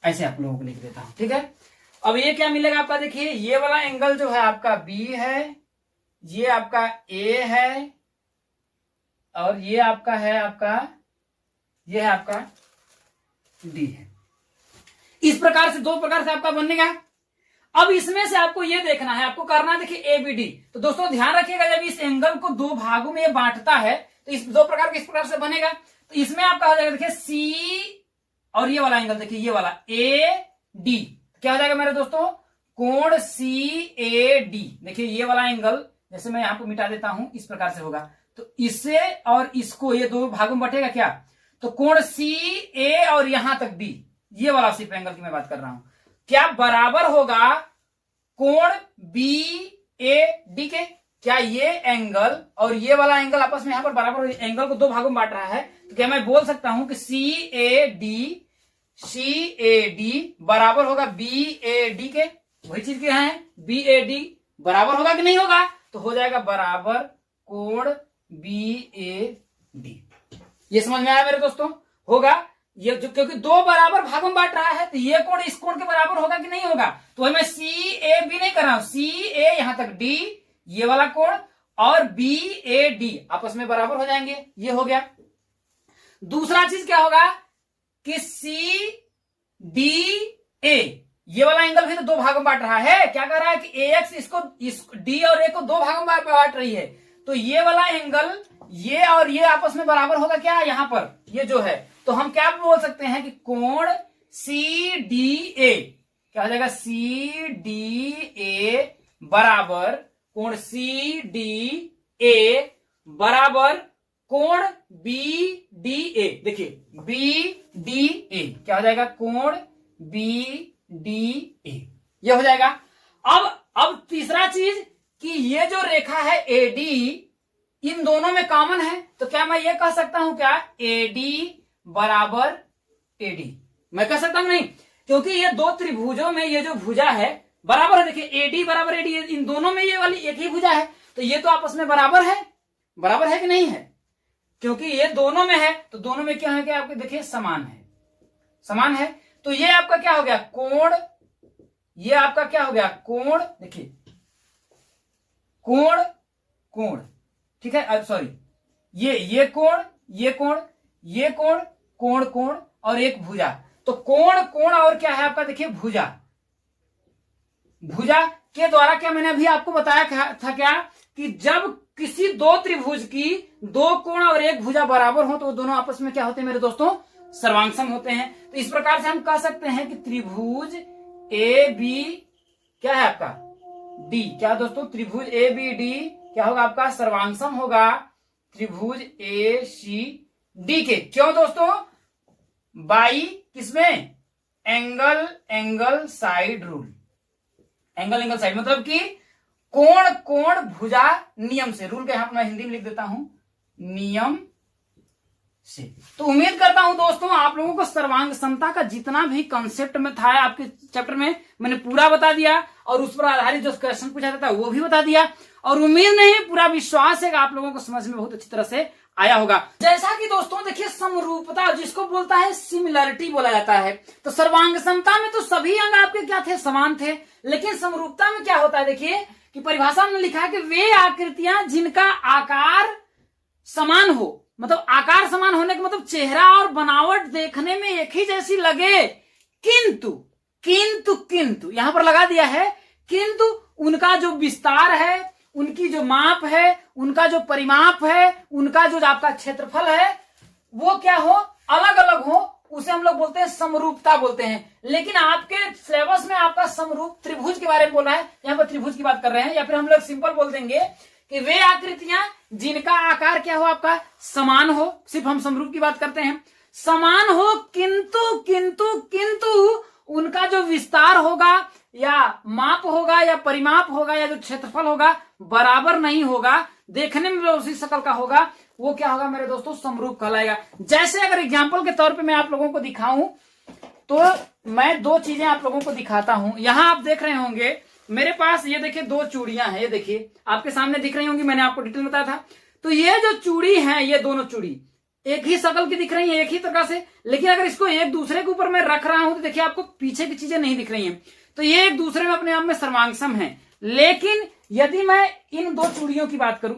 ऐसे आप लोगों को लिख देता हूं, ठीक है। अब ये क्या मिलेगा आपका, देखिए ये वाला एंगल जो है आपका B है, ये आपका A है और ये आपका है ये है आपका D है। इस प्रकार से दो प्रकार से आपका बनेगा। अब इसमें से आपको ये देखना है, आपको करना है देखिए ABD। तो दोस्तों ध्यान रखिएगा जब इस एंगल को दो भागों में ये बांटता है तो इस दो प्रकार के इस प्रकार से बनेगा। तो इसमें आपका हो जाएगा देखिए C और ये वाला एंगल देखिए ये वाला AD क्या हो जाएगा मेरे दोस्तों, कोण CAD। देखिए ये वाला एंगल जैसे मैं यहां पर मिटा देता हूं इस प्रकार से होगा। तो इससे और इसको ये दो भागों में बटेगा क्या, तो कोण CA और यहां तक D, ये वाला सिर्फ एंगल की मैं बात कर रहा हूं, क्या बराबर होगा कोण BAD के। क्या ये एंगल और ये वाला एंगल आपस में यहां पर बराबर, एंगल को दो भागों में बांट रहा है तो क्या मैं बोल सकता हूं कि CAD बराबर होगा BAD के। वही चीज क्या है, BAD बराबर होगा कि नहीं होगा, तो हो जाएगा बराबर कोण BAD। ये समझ में आया मेरे दोस्तों, होगा ये जो, क्योंकि दो बराबर भागों में बांट रहा है तो ये कोण इस कोण के बराबर होगा कि नहीं होगा। तो वही मैं CAB नहीं कर रहा हूं, CA यहां तक D ये वाला कोण और BAD आपस में बराबर हो जाएंगे, ये हो गया। दूसरा चीज क्या होगा कि CDA ये वाला एंगल भी तो दो भागों में बांट रहा है। क्या कर रहा है कि AX इसको D और A को दो भागों में बांट रही है। तो ये वाला एंगल ये और ये आपस में बराबर होगा क्या, यहां पर ये जो है, तो हम क्या बोल सकते हैं कि कोण CDA क्या हो जाएगा, CDA बराबर कोण CDA बराबर कोण BDA। देखिए BDA क्या हो जाएगा, कोण BDA ये हो जाएगा। अब तीसरा चीज कि ये जो रेखा है AD इन दोनों में कॉमन है, तो क्या मैं ये कह सकता हूं क्या AD बराबर AD, मैं कह सकता हूं नहीं, क्योंकि ये दो त्रिभुजों में ये जो भुजा है बराबर है। देखिए AD बराबर AD इन दोनों में ये वाली एक ही भुजा है, तो ये तो आपस में बराबर है कि नहीं है, क्योंकि ये दोनों में है तो दोनों में क्या है कि आपके देखिए समान है। तो ये आपका क्या हो गया कोण, ये आपका क्या हो गया कोण, देखिए कोण, ठीक है, सॉरी ये कोण, ये कोण, ये कोण, कोण और एक भुजा। तो कोण और क्या है आपका देखिए भुजा के द्वारा क्या मैंने अभी आपको बताया था क्या कि जब किसी दो त्रिभुज की दो कोण और एक भुजा बराबर हो तो दोनों आपस में क्या होते हैं मेरे दोस्तों, सर्वांगसम होते हैं। तो इस प्रकार से हम कह सकते हैं कि त्रिभुज AB क्या है आपका D, क्या दोस्तों त्रिभुज ABD क्या होगा आपका सर्वांगसम होगा त्रिभुज ACD के। क्यों दोस्तों, बाई किसमें, angle side rule, angle side मतलब कि कोण भुजा नियम से, रूल के यहां पर मैं हिंदी में लिख देता हूं नियम से। तो उम्मीद करता हूं दोस्तों आप लोगों को सर्वांग समता का जितना भी कॉन्सेप्ट में था आपके चैप्टर में मैंने पूरा बता दिया और उस पर आधारित जो क्वेश्चन पूछा जाता है वो भी बता दिया। और उम्मीद नहीं पूरा विश्वास है कि आप लोगों को समझ में बहुत अच्छी तरह से आया होगा। जैसा कि दोस्तों देखिए समरूपता जिसको बोलता है सिमिलरिटी बोला जाता है, तो सर्वांग समता में तो सभी अंग आपके क्या थे, समान थे। लेकिन समरूपता में क्या होता है, देखिए कि परिभाषा में लिखा है कि वे आकृतियां जिनका आकार समान हो, मतलब आकार समान होने का मतलब चेहरा और बनावट देखने में एक ही जैसी लगे, किंतु यहां पर लगा दिया है किंतु उनका जो विस्तार है उनकी जो माप है, उनका जो परिमाप है, उनका जो आपका क्षेत्रफल है, वो क्या हो, अलग अलग हो, उसे हम लोग बोलते हैं समरूपता बोलते हैं। लेकिन आपके सिलेबस में आपका समरूप त्रिभुज के बारे में बोल रहा है, यहाँ पर त्रिभुज की बात कर रहे हैं, या फिर हम लोग सिंपल बोल देंगे कि वे आकृतियां जिनका आकार क्या हो, आपका समान हो, सिर्फ हम समरूप की बात करते हैं, समान हो, किंतु किंतु किंतु उनका जो विस्तार होगा या माप होगा या परिमाप होगा या जो क्षेत्रफल होगा बराबर नहीं होगा, देखने में उसी शकल का होगा, वो क्या होगा मेरे दोस्तों, समरूप कहलाएगा। जैसे अगर एग्जाम्पल के तौर पे मैं आप लोगों को दिखाऊं, तो मैं दो चीजें आप लोगों को दिखाता हूं। यहां आप देख रहे होंगे मेरे पास, ये देखिए दो चूड़ियां हैं, ये देखिए आपके सामने दिख रही होंगी, मैंने आपको डिटेल में बताया था। तो ये जो चूड़ी है, ये दोनों चूड़ी एक ही शकल की दिख रही है, एक ही तरह से, लेकिन अगर इसको एक दूसरे के ऊपर मैं रख रहा हूं तो देखिए आपको पीछे की चीजें नहीं दिख रही हैं। तो ये एक दूसरे में अपने आप में सर्वांगसम है। लेकिन यदि मैं इन दो चूड़ियों की बात करूं,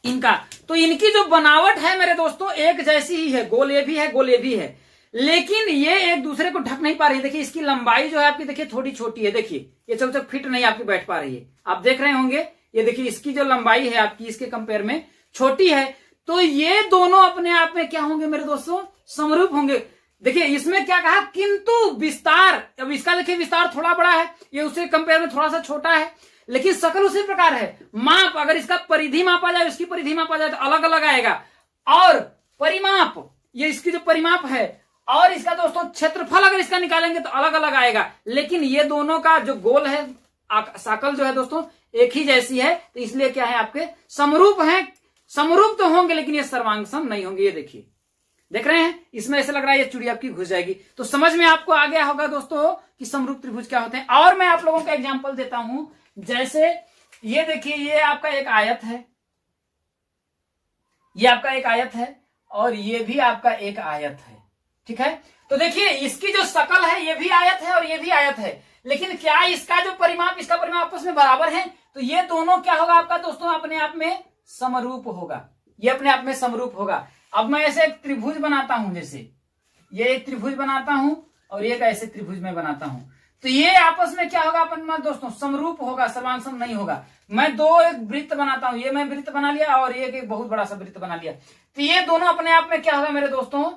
इनका, तो इनकी जो बनावट है मेरे दोस्तों एक जैसी ही है, गोल ये भी है, गोल ये भी है, लेकिन ये एक दूसरे को ढक नहीं पा रही। देखिए इसकी लंबाई जो है आपकी, देखिए थोड़ी छोटी है, देखिए ये चल फिट नहीं आपकी बैठ पा रही है, आप देख रहे होंगे, ये देखिए इसकी जो लंबाई है आपकी इसके कंपेयर में छोटी है। तो ये दोनों अपने आप में क्या होंगे मेरे दोस्तों, समरूप होंगे। देखिए इसमें क्या कहा, किंतु विस्तार, अब इसका देखिए विस्तार थोड़ा बड़ा है, ये उससे कंपेयर में थोड़ा सा छोटा है, लेकिन शकल उसी प्रकार है। माप, अगर इसका परिधि मापा जाए, इसकी परिधि मापा जाए तो अलग अलग आएगा, और परिमाप, ये इसकी जो परिमाप है, और इसका दोस्तों क्षेत्रफल अगर इसका निकालेंगे तो अलग अलग आएगा। लेकिन ये दोनों का जो गोल है, शकल जो है दोस्तों एक ही जैसी है, तो इसलिए क्या है, आपके समरूप है। समरूप तो होंगे लेकिन ये सर्वांगसम नहीं होंगे। ये देखिए, देख रहे हैं, इसमें ऐसा लग रहा है ये चूड़ी आपकी घुस जाएगी। तो समझ में आपको आ गया होगा दोस्तों कि समरूप त्रिभुज क्या होते हैं। और मैं आप लोगों का एग्जांपल देता हूं, जैसे ये देखिए, ये आपका एक आयत है, ये आपका एक आयत है, और ये भी आपका एक आयत है, ठीक है। तो देखिए इसकी जो शकल है, ये भी आयत है और ये भी आयत है, लेकिन क्या इसका जो परिमाप, इसका परिमाप आपस में बराबर है? तो ये दोनों क्या होगा आपका दोस्तों, अपने आप में समरूप होगा, ये अपने आप में समरूप होगा। अब मैं ऐसे एक त्रिभुज बनाता हूं, जैसे ये एक त्रिभुज बनाता हूं और एक ऐसे त्रिभुज में बनाता हूं, तो ये आपस में क्या होगा अपन दोस्तों, समरूप होगा, सर्वांगसम नहीं होगा। मैं दो एक वृत्त बनाता हूं, ये मैं वृत्त बना लिया और एक बहुत बड़ा सा वृत्त बना लिया, तो ये दोनों अपने आप में क्या होगा मेरे दोस्तों,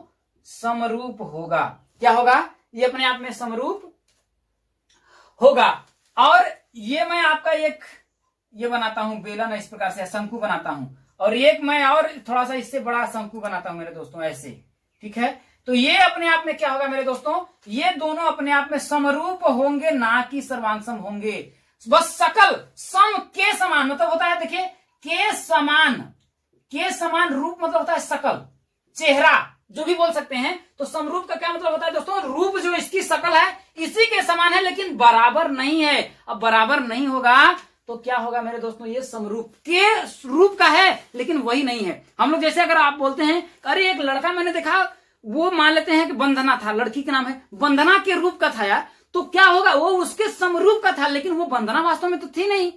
समरूप होगा। क्या होगा, ये अपने आप में समरूप होगा। और ये मैं आपका एक ये बनाता हूं बेलन, इस प्रकार से शंकु बनाता हूं, और एक मैं और थोड़ा सा इससे बड़ा शंकु बनाता हूं मेरे दोस्तों, ऐसे, ठीक है। तो ये अपने आप में क्या होगा मेरे दोस्तों, ये दोनों अपने आप में समरूप होंगे, ना कि सर्वांगसम होंगे। बस शकल सम के समान मतलब होता है, देखिए के समान रूप मतलब होता है शकल, चेहरा जो भी बोल सकते हैं। तो समरूप का क्या मतलब होता है दोस्तों, रूप जो इसकी शकल है इसी के समान है, लेकिन बराबर नहीं है। अब बराबर नहीं होगा तो क्या होगा मेरे दोस्तों, ये समरूप के रूप का है लेकिन वही नहीं है। हम लोग जैसे अगर आप बोलते हैं, अरे एक लड़का मैंने देखा, वो मान लेते हैं कि वंदना था, लड़की का नाम है, वंदना के रूप का था यार, तो क्या होगा, वो उसके समरूप का था, लेकिन वो वंदना वास्तव में तो थी नहीं,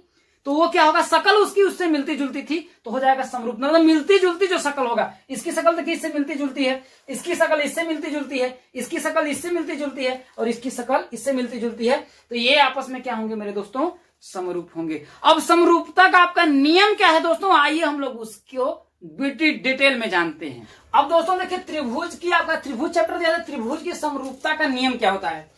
तो वो क्या होगा, शकल उसकी उससे मिलती जुलती थी, तो हो जाएगा समरूप। मतलब मिलती जुलती जो शकल होगा, इसकी शकल देखिए इससे मिलती जुलती है, इसकी शकल इससे मिलती जुलती है, इसकी शकल इससे मिलती जुलती है, और इसकी शकल इससे मिलती जुलती है, तो ये आपस में क्या होंगे मेरे दोस्तों, समरूप होंगे। अब समरूपता का आपका नियम क्या है दोस्तों, आइए हम लोग उसको डिटेल में जानते हैं। अब दोस्तों देखिए, त्रिभुज की आपका त्रिभुज चैप्टर दिया था, त्रिभुज की समरूपता का नियम क्या होता है।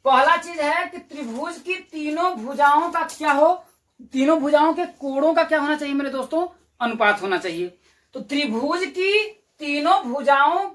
पहला चीज है कि त्रिभुज की तीनों भुजाओं का क्या हो, तीनों भुजाओं के कोणों का क्या होना चाहिए मेरे दोस्तों, अनुपात होना चाहिए। तो त्रिभुज की तीनों भुजाओं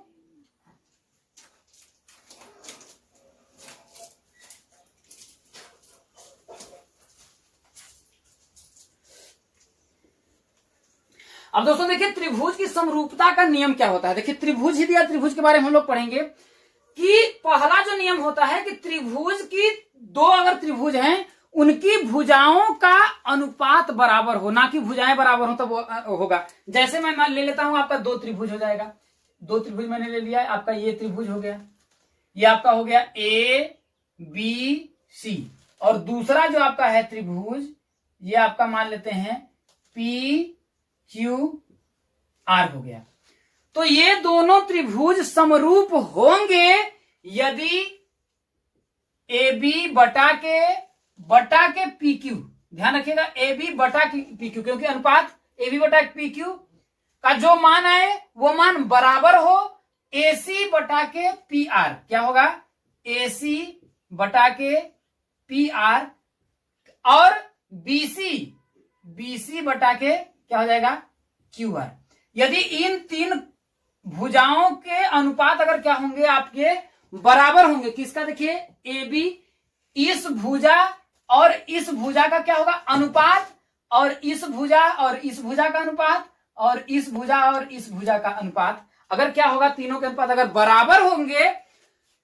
अब दोस्तों देखिए, त्रिभुज की समरूपता का नियम क्या होता है। देखिए त्रिभुज ही दिया, त्रिभुज के बारे में हम लोग पढ़ेंगे कि पहला जो नियम होता है कि त्रिभुज की दो अगर त्रिभुज हैं, उनकी भुजाओं का अनुपात बराबर हो, ना कि भुजाएं बराबर हो तब होगा। जैसे मैं ले लेता हूं, आपका दो त्रिभुज हो जाएगा, दो त्रिभुज मैंने ले लिया, आपका ये त्रिभुज हो गया, ये आपका हो गया ABC, और दूसरा जो आपका है त्रिभुज, ये आपका मान लेते हैं PQR हो गया। तो ये दोनों त्रिभुज समरूप होंगे यदि AB बटा के PQ, ध्यान रखिएगा ए बी बटा पी क्यू, क्योंकि अनुपात ए बी बटा पी क्यू का जो मान आए वो मान बराबर हो ए सी बटा के पी आर। क्या होगा? ए सी बटा के पी आर और बीसी बटा के क्या हो जाएगा? Q R. यदि इन तीन भुजाओं के अनुपात अगर क्या होंगे आपके बराबर होंगे, किसका? देखिए ए बी, इस भुजा और इस भुजा का क्या होगा? अनुपात, और इस भुजा और इस भुजा का अनुपात, और इस भुजा और इस भुजा का अनुपात अगर क्या होगा? तीनों के अनुपात अगर बराबर होंगे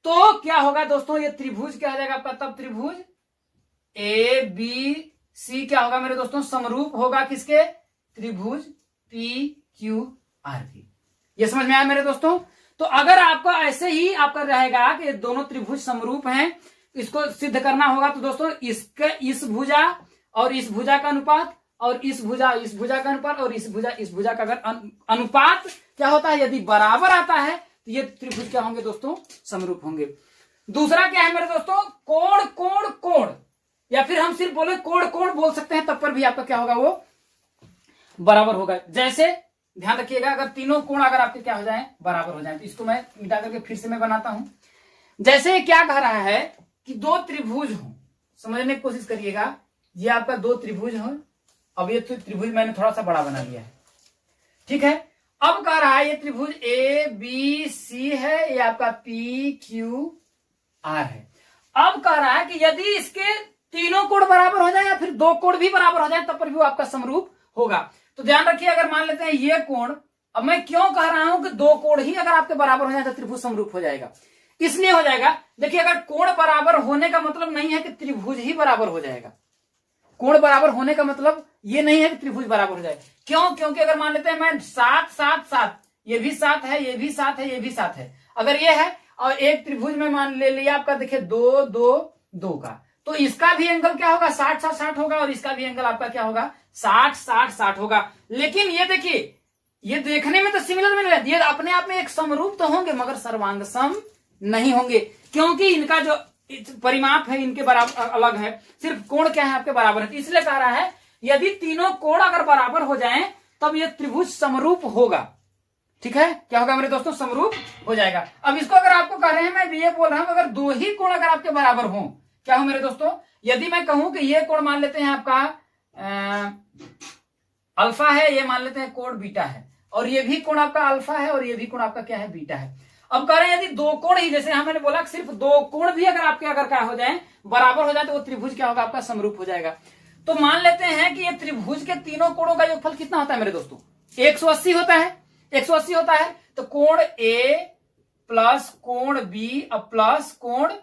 तो क्या होगा दोस्तों? ये त्रिभुज क्या हो जाएगा आपका? तब त्रिभुज ए बी सी क्या होगा मेरे दोस्तों? समरूप होगा किसके? त्रिभुज पी क्यू आर की। ये समझ में आया मेरे दोस्तों? तो अगर आपको ऐसे ही आपका रहेगा कि दोनों त्रिभुज समरूप हैं, इसको सिद्ध करना होगा, तो दोस्तों इसके इस भुजा और इस भुजा का अनुपात, और इस भुजा का अनुपात, और इस भुजा का अगर अनुपात क्या होता है? यदि बराबर आता है तो ये त्रिभुज क्या होंगे दोस्तों? समरूप होंगे। दूसरा क्या है मेरे दोस्तों? कोण कोण कोण, या फिर हम सिर्फ बोले कोण कोण बोल सकते हैं, तब पर भी आपका क्या होगा? वो बराबर होगा। जैसे ध्यान रखिएगा, अगर तीनों कोण अगर आपके क्या हो जाए? बराबर हो जाए, तो इसको मैं मिटा करके फिर से मैं बनाता हूं। जैसे क्या कह रहा है कि दो त्रिभुज हो, समझने की कोशिश करिएगा। ये आपका दो त्रिभुज हो, अब ये त्रिभुज मैंने थोड़ा सा बड़ा बना लिया है, ठीक है। अब कह रहा है ये त्रिभुज ए बी सी है, ये आपका पी क्यू आर है। अब कह रहा है कि यदि इसके तीनों कोण बराबर हो जाए या फिर दो कोण भी बराबर हो जाए, तब पर भी वो आपका समरूप होगा। तो ध्यान रखिए, अगर मान लेते हैं ये कोण, अब मैं क्यों कह रहा हूं कि दो कोण ही अगर आपके बराबर हो जाए तो त्रिभुज समरूप हो जाएगा? इसलिए हो जाएगा, देखिए अगर कोण बराबर होने का मतलब नहीं है कि त्रिभुज ही बराबर हो जाएगा। कोण बराबर होने का मतलब ये नहीं है कि त्रिभुज बराबर हो जाए। क्यों? क्योंकि अगर मान लेते हैं मैं 7 7 7, ये भी 7 है, ये भी 7 है, ये भी 7 है, अगर ये है और एक त्रिभुज में मान ले लिया आपका, देखिए 2 2 2 का, तो इसका भी एंगल क्या होगा? 60 60 60 होगा, और इसका भी एंगल आपका क्या होगा? 60 60 60 होगा। लेकिन ये देखिए, ये देखने में तो सिमिलर मिल रहा है, ये अपने आप में एक समरूप तो होंगे मगर सर्वांग सम नहीं होंगे, क्योंकि इनका जो परिमाप है इनके बराबर अलग है। सिर्फ कोण क्या है? आपके बराबर है। इसलिए कह रहा है यदि तीनों कोण अगर बराबर हो जाएं तब ये त्रिभुज समरूप होगा। ठीक है, क्या होगा मेरे दोस्तों? समरूप हो जाएगा। अब इसको अगर आपको कह रहे हैं, मैं ये बोल रहा हूं अगर दो ही कोण अगर आपके बराबर हो, क्या हो मेरे दोस्तों? यदि मैं कहूं कि ये कोण मान लेते हैं आपका अल्फा है, ये मान लेते हैं कोण बीटा है, और ये भी कोण आपका अल्फा है, और ये भी कोण आपका क्या है? बीटा है। अब कह रहे हैं यदि दो कोण ही, जैसे मैंने बोला सिर्फ दो कोण भी अगर आपके अगर क्या हो जाए? बराबर हो जाए, तो वो त्रिभुज क्या होगा? आपका समरूप हो जाएगा। तो मान लेते हैं कि ये त्रिभुज के तीनों कोणों का योगफल कितना होता है मेरे दोस्तों? 180 होता है। 180 होता है, तो कोण ए प्लस कोण बी अब प्लस कोण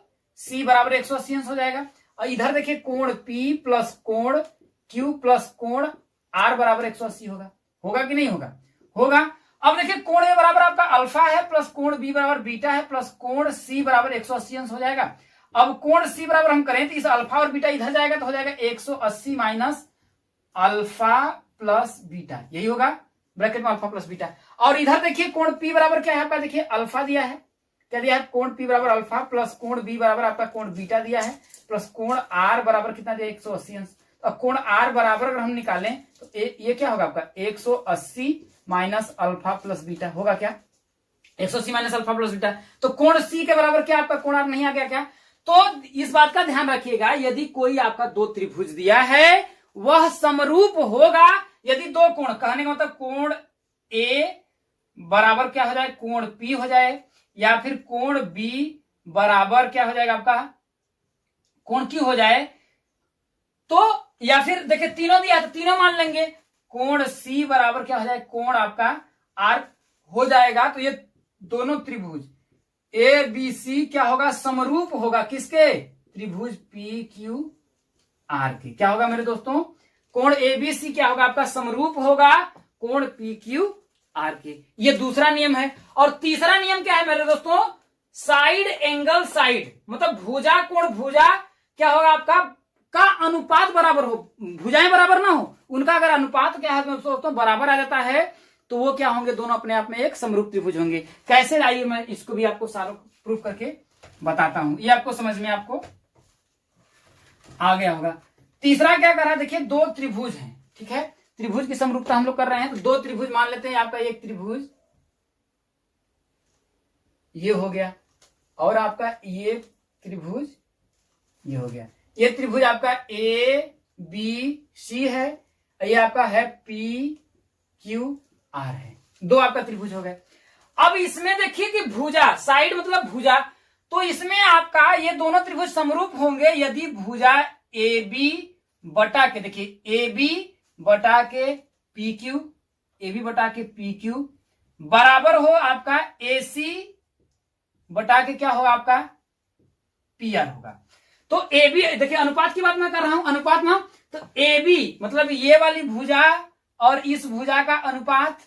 सी बराबर 180 अंश हो जाएगा। और इधर देखिए कोण पी प्लस कोण क्यू प्लस कोण आर बराबर 180 होगा। होगा कि नहीं होगा? होगा। अब देखिए कोण ए बराबर आपका अल्फा है, प्लस कोण बी बराबर बीटा है, प्लस कोण सी बराबर 180 अंश हो जाएगा। अब कोण सी बराबर हम करें तो इस अल्फा और बीटा इधर जाएगा, तो हो जाएगा 180 माइनस अल्फा प्लस बीटा, यही होगा ब्रैकेट में अल्फा प्लस बीटा। और इधर देखिए कोण पी बराबर क्या है आपका? देखिए अल्फा दिया है, क्या दिया है? कोण पी बराबर अल्फा प्लस कोण बी बराबर आपका कोण बीटा दिया है, प्लस कोण आर बराबर कितना दिया? 180 अंश। अब कोण आर बराबर अगर हम निकालें तो ये क्या होगा आपका? 180 माइनस अल्फा प्लस बीटा होगा क्या? 180 माइनस अल्फा प्लस बीटा। तो कोण सी के बराबर क्या आपका? कोण आर नहीं आ गया क्या? तो इस बात का ध्यान रखिएगा, यदि कोई आपका दो त्रिभुज दिया है वह समरूप होगा यदि दो कोण, कहने का मतलब कोण ए बराबर क्या हो जाए? कोण पी हो जाए, या फिर कोण बी बराबर क्या हो जाएगा आपका? कोण क्यू हो जाए। तो या फिर देखिए तीनों दिया तो तीनों मान लेंगे, कोण सी बराबर क्या हो जाए? कोण आपका आर हो जाएगा। तो ये दोनों त्रिभुज ए बी सी क्या होगा? समरूप होगा किसके? त्रिभुज पी क्यू आर के। क्या होगा मेरे दोस्तों? कोण ए बी सी क्या होगा? आपका समरूप होगा कोण पी क्यू आर के। ये दूसरा नियम है। और तीसरा नियम क्या है मेरे दोस्तों? साइड एंगल साइड, मतलब भुजा कोण भुजा क्या होगा आपका? का अनुपात बराबर हो, भुजाएं बराबर ना हो, उनका अगर अनुपात क्या है दोस्तों? बराबर आ जाता है, तो वो क्या होंगे? दोनों अपने आप में एक समरूप त्रिभुज होंगे। कैसे? आइए मैं इसको भी आपको सारा प्रूफ करके बताता हूं, ये आपको समझ में आपको आ गया होगा। तीसरा क्या कर रहा है, देखिए दो त्रिभुज हैं, ठीक है, त्रिभुज की समरूपता हम लोग कर रहे हैं। तो दो त्रिभुज मान लेते हैं, आपका एक त्रिभुज ये हो गया और आपका ये त्रिभुज ये हो गया। ये त्रिभुज आपका ए बी सी है, ये आपका है पी क्यू आर है, दो आपका त्रिभुज हो गए। अब इसमें देखिए कि भुजा, साइड मतलब भुजा, तो इसमें आपका ये दोनों त्रिभुज समरूप होंगे यदि भुजा ए बी बटा के, देखिए ए बी बटा के पी क्यू, ए बी बटा के पी क्यू बराबर हो आपका ए सी बटा के क्या होगा आपका पी आर होगा। तो ए बी, देखिए अनुपात की बात मैं कर रहा हूं, अनुपात ना, तो ए बी मतलब ये वाली भुजा और इस भुजा का अनुपात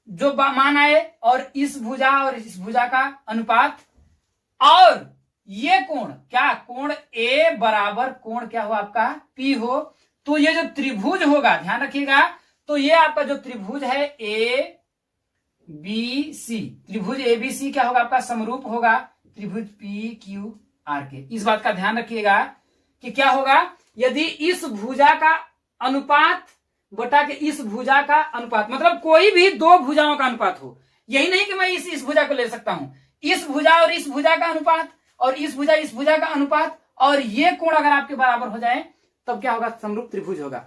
जो मान आए, और इस भुजा और इस भुजा का अनुपात, और ये कोण क्या, कोण ए बराबर कोण क्या हो आपका पी हो। तो ये जो त्रिभुज होगा, ध्यान रखिएगा, तो ये आपका जो त्रिभुज है ए बी सी, त्रिभुज ए बी सी क्या होगा आपका समरूप होगा त्रिभुज पी क्यू आर के। इस बात का ध्यान रखिएगा कि क्या होगा, यदि इस भुजा का अनुपात बटा के इस भुजा का अनुपात, मतलब कोई भी दो भुजाओं का अनुपात हो, यही नहीं कि मैं इस भुजा को ले सकता हूं, इस भुजा और इस भुजा का अनुपात और इस भुजा का अनुपात, और ये कोण अगर आपके बराबर हो जाए तब क्या होगा, समरूप त्रिभुज होगा।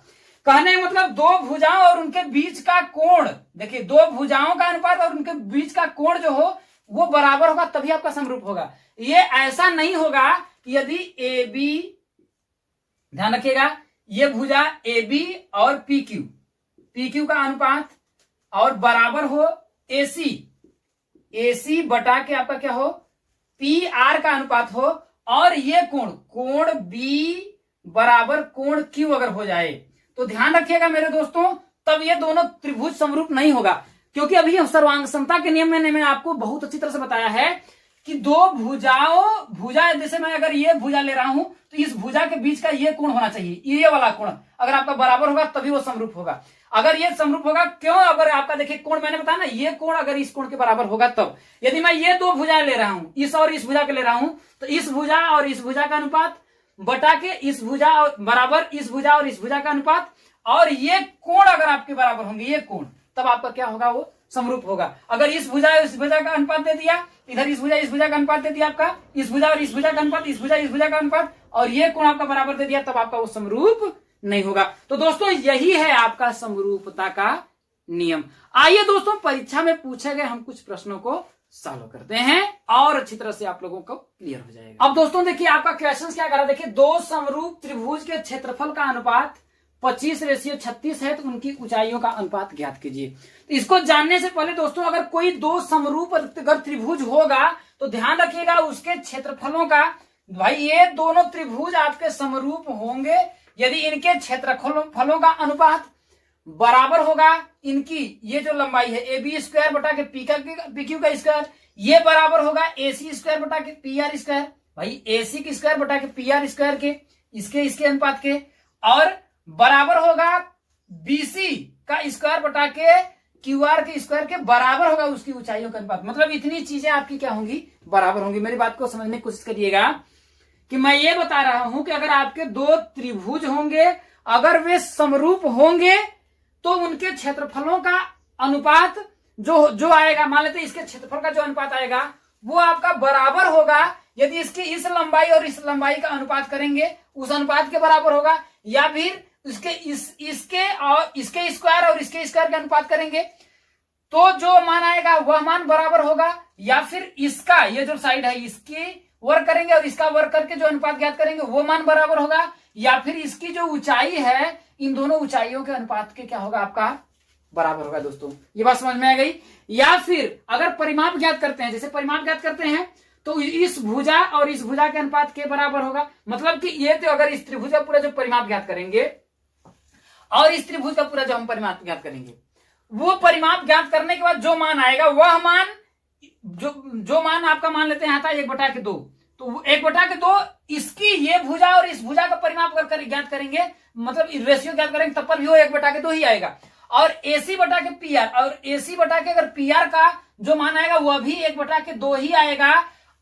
कहने मतलब दो भुजाओं और उनके बीच का कोण, देखिए दो भुजाओं का अनुपात और उनके बीच का कोण जो हो वो बराबर होगा तभी आपका समरूप होगा। ये ऐसा नहीं होगा कि यदि ए बी, ध्यान रखिएगा, ये भुजा ए बी और पी क्यू का अनुपात और बराबर हो ए सी बटा के आपका क्या हो पी आर का अनुपात हो, और ये कोण बी बराबर कोण क्यू अगर हो जाए तो ध्यान रखिएगा मेरे दोस्तों, तब ये दोनों त्रिभुज समरूप नहीं होगा। क्योंकि अभी सर्वांग समता के नियम में मैंने आपको बहुत अच्छी तरह से बताया है कि दो भुजा, जैसे मैं अगर ये भुजा ले रहा हूं तो इस भुजा के बीच का ये कोण होना चाहिए, ये वाला कोण अगर आपका बराबर होगा तभी वो समरूप होगा। अगर ये समरूप होगा, क्यों, अगर आपका देखिए कोण मैंने बताया ना, ये कोण अगर इस कोण के बराबर होगा तब। यदि मैं ये दो भुजाएं ले रहा हूं, इस और इस भुजा के ले रहा हूं, तो इस भुजा और इस भुजा का अनुपात बटा के इस भुजा और बराबर इस भुजा और इस भुजा का अनुपात, और ये कोण अगर आपके बराबर होंगे, ये कोण, तब आपका क्या होगा, वो समरूप होगा। अगर इस भुजा का अनुपात दे दिया, इधर इस भुजा का अनुपात दे दिया आपका, इस भुजा और इस भुजा का अनुपात, इस भुजा का अनुपात, और ये कोण आपका बराबर दे दिया, तब आपका वो समरूप नहीं होगा। तो दोस्तों यही है आपका समरूपता का नियम। आइए दोस्तों परीक्षा में पूछे गए हम कुछ प्रश्नों को सॉल्व करते हैं और अच्छी तरह से आप लोगों को क्लियर हो जाएगा। अब दोस्तों देखिए आपका क्वेश्चन क्या कर रहा है, देखिए दो समरूप त्रिभुज के क्षेत्रफल का अनुपात 25:36 है, तो उनकी ऊंचाइयों का अनुपात ज्ञात कीजिए। तो इसको जानने से पहले दोस्तों, अगर कोई दो समरूप त्रिभुज होगा तो ध्यान रखिएगा उसके क्षेत्रफलों का, भाई ये दोनों त्रिभुज आपके समरूप होंगे यदि इनके क्षेत्रफलों का अनुपात बराबर होगा, इनकी ये जो लंबाई है ए बी स्क्वायर बटा के पी क्यू का स्क्वायर, ये बराबर होगा ए सी स्क्वायर बटा के पी आर स्क्वायर, भाई ए सी की स्क्वायर बटा के पी आर स्क्वायर के इसके अनुपात के, और बराबर होगा बीसी का स्क्वायर बटा के क्यू आर के स्क्वायर के बराबर होगा उसकी ऊंचाइयों का अनुपात। मतलब इतनी चीजें आपकी क्या होंगी, बराबर होंगी। मेरी बात को समझने की कोशिश करिएगा कि मैं ये बता रहा हूं कि अगर आपके दो त्रिभुज होंगे, अगर वे समरूप होंगे तो उनके क्षेत्रफलों का अनुपात जो आएगा, मान लेते हैं इसके क्षेत्रफल का जो अनुपात आएगा वो आपका बराबर होगा यदि इसकी इस लंबाई और इस लंबाई का अनुपात करेंगे उस अनुपात के बराबर होगा, या फिर इसके और इसके स्क्वायर और इसके स्क्वायर के अनुपात करेंगे तो जो मान आएगा वह मान बराबर होगा, या फिर इसका ये जो साइड है इसकी वर्क करेंगे और इसका वर्क करके जो अनुपात ज्ञात करेंगे वो मान बराबर होगा, या फिर इसकी जो ऊंचाई है इन दोनों ऊंचाइयों के अनुपात के क्या होगा, आपका बराबर होगा। दोस्तों ये बात समझ में आ गई। या फिर अगर परिमाप ज्ञात करते हैं, जैसे परिमाप ज्ञात करते हैं तो इस भुजा और इस भुजा के अनुपात के बराबर होगा। मतलब कि ये तो अगर इस त्रिभुज का पूरा जो परिमाप ज्ञात करेंगे और इस त्रिभुज का पूरा जो हम परिमाप ज्ञात करेंगे, वो परिमाप ज्ञात करने के बाद जो मान आएगा वह मान जो मान आपका मान लेते हैं आता है 1/2, तो 1/2 इसकी ये भुजा और इस भुजा का परिमाप अगर ज्ञात करेंगे, मतलब रेशियो ज्ञात करेंगे तब पर भी वो 1/2 ही आएगा। और AC बटा के PR, और AC बटा के अगर PR का जो मान आएगा वह भी 1/2 ही आएगा।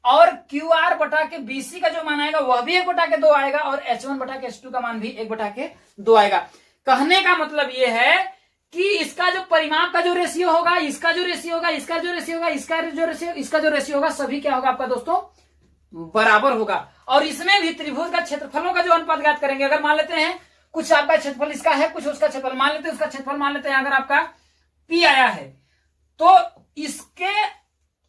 और क्यू आर बटा के बीसी का जो मान आएगा वह भी 1/2 आएगा, और H1 बटा के H2 का मान भी 1/2 आएगा। कहने का मतलब यह है कि इसका जो परिमाप का जो रेशियो होगा, इसका जो रेशियो होगा, इसका जो रेशियो होगा, इसका जो रेशियो होगा, सभी क्या होगा आपका दोस्तों, बराबर होगा। और इसमें भी त्रिभुज का क्षेत्रफलों का जो अनुपात ज्ञात करेंगे, अगर मान लेते हैं कुछ आपका क्षेत्रफल इसका है, कुछ उसका क्षेत्रफल मान लेते हैं, उसका क्षेत्रफल मान लेते हैं अगर आपका P आया है, तो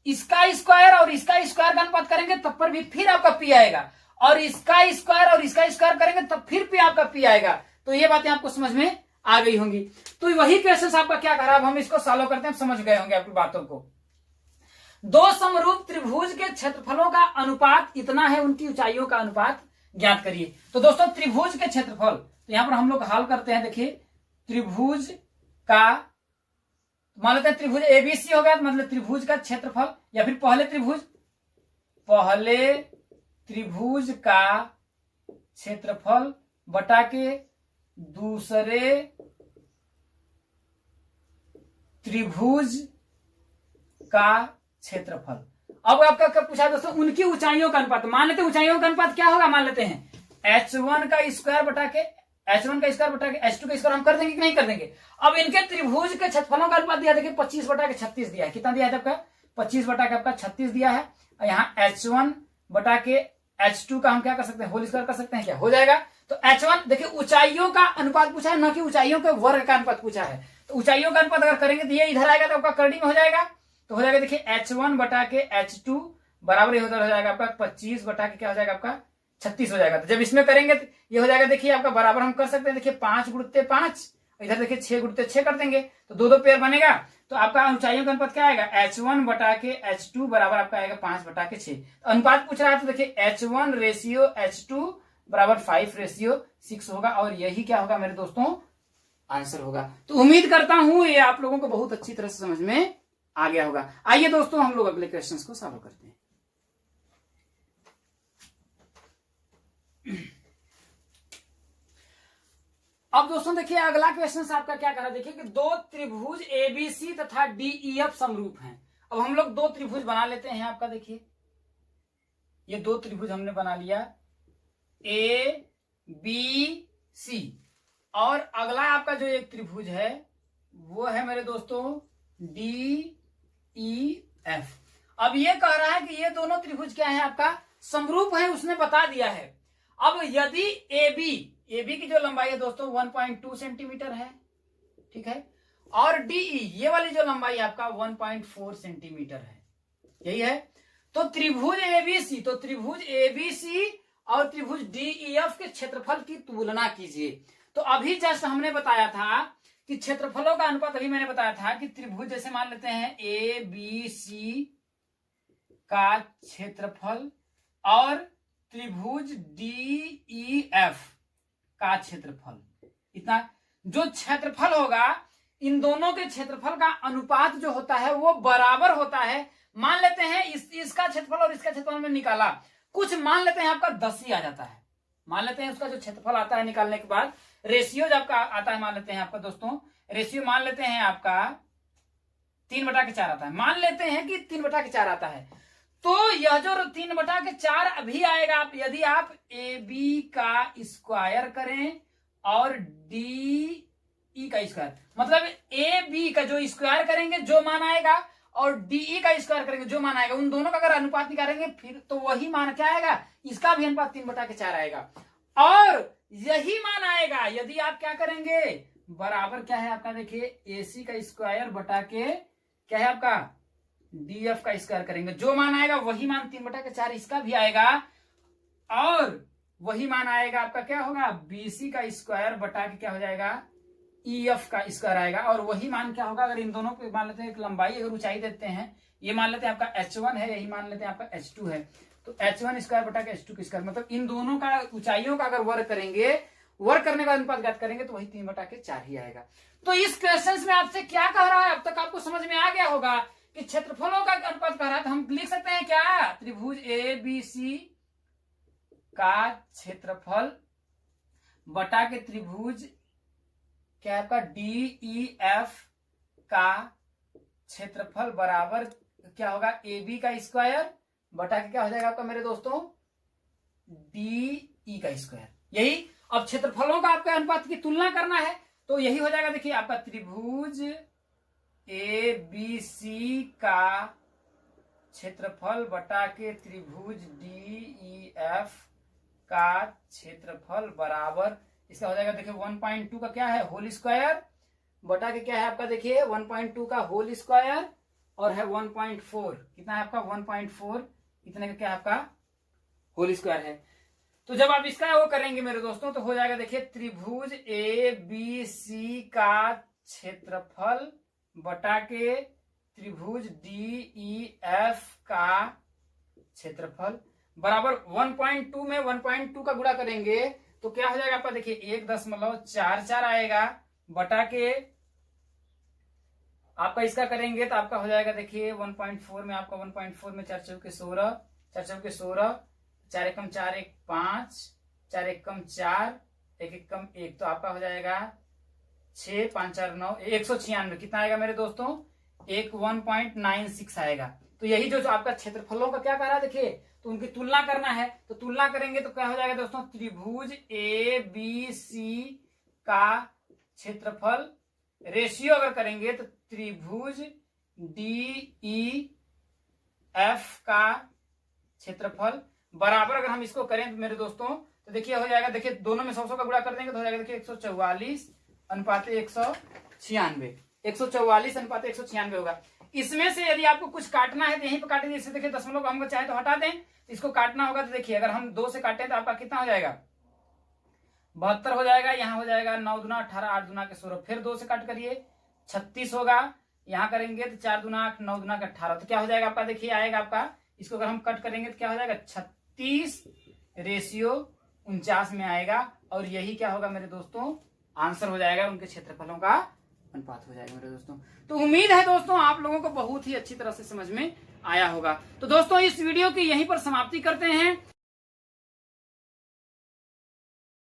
इसका स्क्वायर और इसका स्क्वायर का अनुपात करेंगे तब पर भी फिर आपका P आएगा, और इसका स्क्वायर और इसका स्क्वायर करेंगे तब फिर भी आपका P आएगा। तो ये बातें आपको समझ में आ गई होंगी। तो वही क्वेश्चन आपका क्या कर रहा है, हम इसको सॉल्व करते हैं, समझ गए होंगे आपकी बातों को। दो समरूप त्रिभुज के क्षेत्रफलों का अनुपात इतना है, उनकी ऊंचाइयों का अनुपात ज्ञात करिए। तो दोस्तों त्रिभुज के क्षेत्रफल, तो यहां पर हम लोग हल करते हैं। देखिए त्रिभुज का, मान लेते हैं त्रिभुज एबीसी हो गया, मतलब त्रिभुज का क्षेत्रफल, या फिर पहले त्रिभुज का क्षेत्रफल बटा के दूसरे त्रिभुज का क्षेत्रफल। अब आपका क्या पूछा दोस्तों, उनकी ऊंचाइयों का अनुपात। मान लेते हैं ऊंचाइयों का अनुपात क्या होगा, मान लेते हैं H1 का स्क्वायर बटा के H2 का स्क्वायर हम कर देंगे कि नहीं कर देंगे। अब इनके त्रिभुज के क्षेत्रफलों का अनुपात दिया, देखिए 25 बटा के 36 दिया है। कितना दिया है आपका, 25 बटा के आपका 36 दिया है। और यहाँ H1 बटा के H2 का हम क्या कर सकते हैं, होल स्क्वायर कर सकते हैं, क्या हो जाएगा। तो H1 देखिए ऊंचाइयों का अनुपात पूछा है, न कि ऊंचाइयों के वर्ग का अनुपात पूछा है। तो ऊंचाइयों का अनुपात अगर करेंगे तो ये इधर आएगा तो आपका करड़ी में हो जाएगा। तो हो जाएगा देखिए H1 बटा के H2 बराबर हो जाएगा आपका 25 बटा के क्या हो जाएगा आपका 36 हो जाएगा। तो जब इसमें करेंगे तो ये हो जाएगा, देखिए आपका बराबर हम कर सकते हैं। देखिए 5 गुणित 5, इधर देखिए 6 गुणित 6 कर देंगे तो 2 पेयर बनेगा। तो आपका ऊंचाइयों का अनुपात क्या आएगा, H1 बटा के H2 बराबर आपका आएगा 5 बटा के 6। तो अनुपात पूछ रहा है तो देखिए H1 रेशियो H2 बराबर 5 रेशियो 6 होगा, और यही क्या होगा मेरे दोस्तों, आंसर होगा। तो उम्मीद करता हूं ये आप लोगों को बहुत अच्छी तरह से समझ में आ गया होगा। आइए दोस्तों हम लोग अगले क्वेश्चंस को सॉल्व करते हैं। अब दोस्तों देखिए अगला क्वेश्चन आपका क्या करा, देखिए कि दो त्रिभुज एबीसी तथा डीईएफ समरूप हैं। अब हम लोग दो त्रिभुज बना लेते हैं। आपका देखिए ये दो त्रिभुज हमने बना लिया ए बी सी, और अगला आपका जो एक त्रिभुज है वो है मेरे दोस्तों डी ई एफ। अब ये कह रहा है कि ये दोनों त्रिभुज क्या है आपका, समरूप है, उसने बता दिया है। अब यदि एबी की जो लंबाई है दोस्तों 1.2 सेंटीमीटर है, ठीक है, और डीई ये वाली जो लंबाई आपका 1.4 सेंटीमीटर है, यही है। तो त्रिभुज एबीसी और त्रिभुज डीईएफ के क्षेत्रफल की तुलना कीजिए। तो अभी जस्ट हमने बताया था कि क्षेत्रफलों का अनुपात, अभी मैंने बताया था कि त्रिभुज जैसे मान लेते हैं ए बी सी का क्षेत्रफल और त्रिभुज डीईएफ का क्षेत्रफल, इतना जो क्षेत्रफल होगा इन दोनों के क्षेत्रफल का अनुपात जो होता है वो बराबर होता है। मान लेते हैं इसका क्षेत्रफल और इसका क्षेत्रफल में निकाला, कुछ मान लेते हैं आपका 10 ही आ जाता है। मान लेते हैं उसका जो क्षेत्रफल आता है निकालने के बाद रेशियो जब आपका आता है, मान लेते हैं आपका दोस्तों रेशियो मान लेते हैं आपका 3/4 आता है। मान लेते हैं कि 3/4 आता है, तो यह जो 3/4 अभी आएगा। आप यदि आप ए बी का स्क्वायर करें और डी ई का स्क्वायर, मतलब ए बी का जो स्क्वायर करेंगे जो मान आएगा, और डीई का स्क्वायर करेंगे जो मान आएगा, उन दोनों का अगर अनुपात निकालेंगे फिर तो वही मान क्या आएगा, इसका भी अनुपात 3/4 आएगा। और यही मान आएगा यदि आप क्या करेंगे, बराबर क्या है आपका, देखिए एसी का स्क्वायर बटा के क्या है आपका डीएफ का स्क्वायर करेंगे, जो मान आएगा वही मान 3/4 इसका भी आएगा, और वही मान आएगा आपका क्या होगा बीसी का स्क्वायर बटा के क्या हो जाएगा ईएफ का स्क्वायर आएगा। और वही मान क्या होगा, अगर इन दोनों को मान लेते हैं एक लंबाई अगर ऊंचाई देते हैं, ये मान लेते हैं आपका H1 है, यही मान लेते हैं आपका H2 है, तो H1 स्क्वायर बटा के H2 का स्क्वायर, मतलब इन दोनों का ऊंचाइयों का अगर वर्ग करेंगे, वर्ग करने का अनुपात ज्ञात करेंगे तो वही 3/4 ही आएगा। तो इस क्वेश्चन में आपसे क्या कह रहा है, अब तक आपको समझ में आ गया होगा कि क्षेत्रफलों का अनुपात कह रहा है। तो हम लिख सकते हैं क्या, त्रिभुज ए बी सी का क्षेत्रफल बटा के त्रिभुज क्या आपका डीईएफ का क्षेत्रफल बराबर क्या होगा ए बी का स्क्वायर बटा के क्या हो जाएगा आपका मेरे दोस्तों DE का स्क्वायर। यही अब क्षेत्रफलों का आपका अनुपात की तुलना करना है तो यही हो जाएगा। देखिए आपका त्रिभुज ABC का क्षेत्रफल बटा के त्रिभुज DEF का क्षेत्रफल बराबर इसका हो जाएगा। देखिए 1.2 का क्या है होल स्क्वायर बटा के क्या है आपका देखिए 1.2 का होल स्क्वायर और है 1.4 कितना है आपका 1.4 इतने का क्या है आपका होल स्क्वायर है। तो जब आप इसका वो करेंगे मेरे दोस्तों तो हो जाएगा देखिए त्रिभुज ABC का क्षेत्रफल बटा के त्रिभुज DEF का क्षेत्रफल बराबर 1.2 में 1.2 का गुणा करेंगे तो क्या हो जाएगा आपका देखिए 1.44 आएगा बटा के आपका इसका करेंगे तो आपका हो जाएगा देखिए 1.4 में आपका 1.4 में 4 चौके 16 4 एकम 4 1 5 4 एकम 4 1 एकम 1 तो आपका हो जाएगा 6 5 4 9 196 कितना आएगा मेरे दोस्तों 1.96 आएगा। तो यही जो आपका क्षेत्रफलों का क्या कह रहा है देखिए तो उनकी तुलना करना है तो तुलना करेंगे तो क्या हो जाएगा दोस्तों त्रिभुज ABC का क्षेत्रफल रेशियो अगर करेंगे तो त्रिभुज DEF का क्षेत्रफल बराबर अगर हम इसको करें तो मेरे दोस्तों तो देखिए हो जाएगा देखिए दोनों में 100 का गुणा कर देंगे तो हो जाएगा देखिए 144 अनुपात 196 144 अनुपात 196 होगा। इसमें से यदि आपको कुछ काटना है तो यहीं पर काटेंगे। जैसे देखिए दशमलव को हमको चाहे तो हटा दें इसको काटना होगा तो देखिए अगर हम 2 से काटें तो आपका कितना हो जाएगा 72 हो जाएगा। यहाँ हो जाएगा 9 दूना 18 8 दूना के 16 फिर 2 से काट करिए 36 होगा। यहाँ करेंगे तो 4 दूना 8 9 दूना के 18 तो क्या हो जाएगा आपका देखिए आएगा आपका इसको अगर हम कट करेंगे तो क्या हो जाएगा 36:49 में आएगा और यही क्या होगा मेरे दोस्तों आंसर हो जाएगा उनके क्षेत्रफलों का अनुपात हो जाएगा मेरे दोस्तों। तो उम्मीद है दोस्तों आप लोगों को बहुत ही अच्छी तरह से समझ में आया होगा। तो दोस्तों इस वीडियो की यहीं पर समाप्ति करते हैं।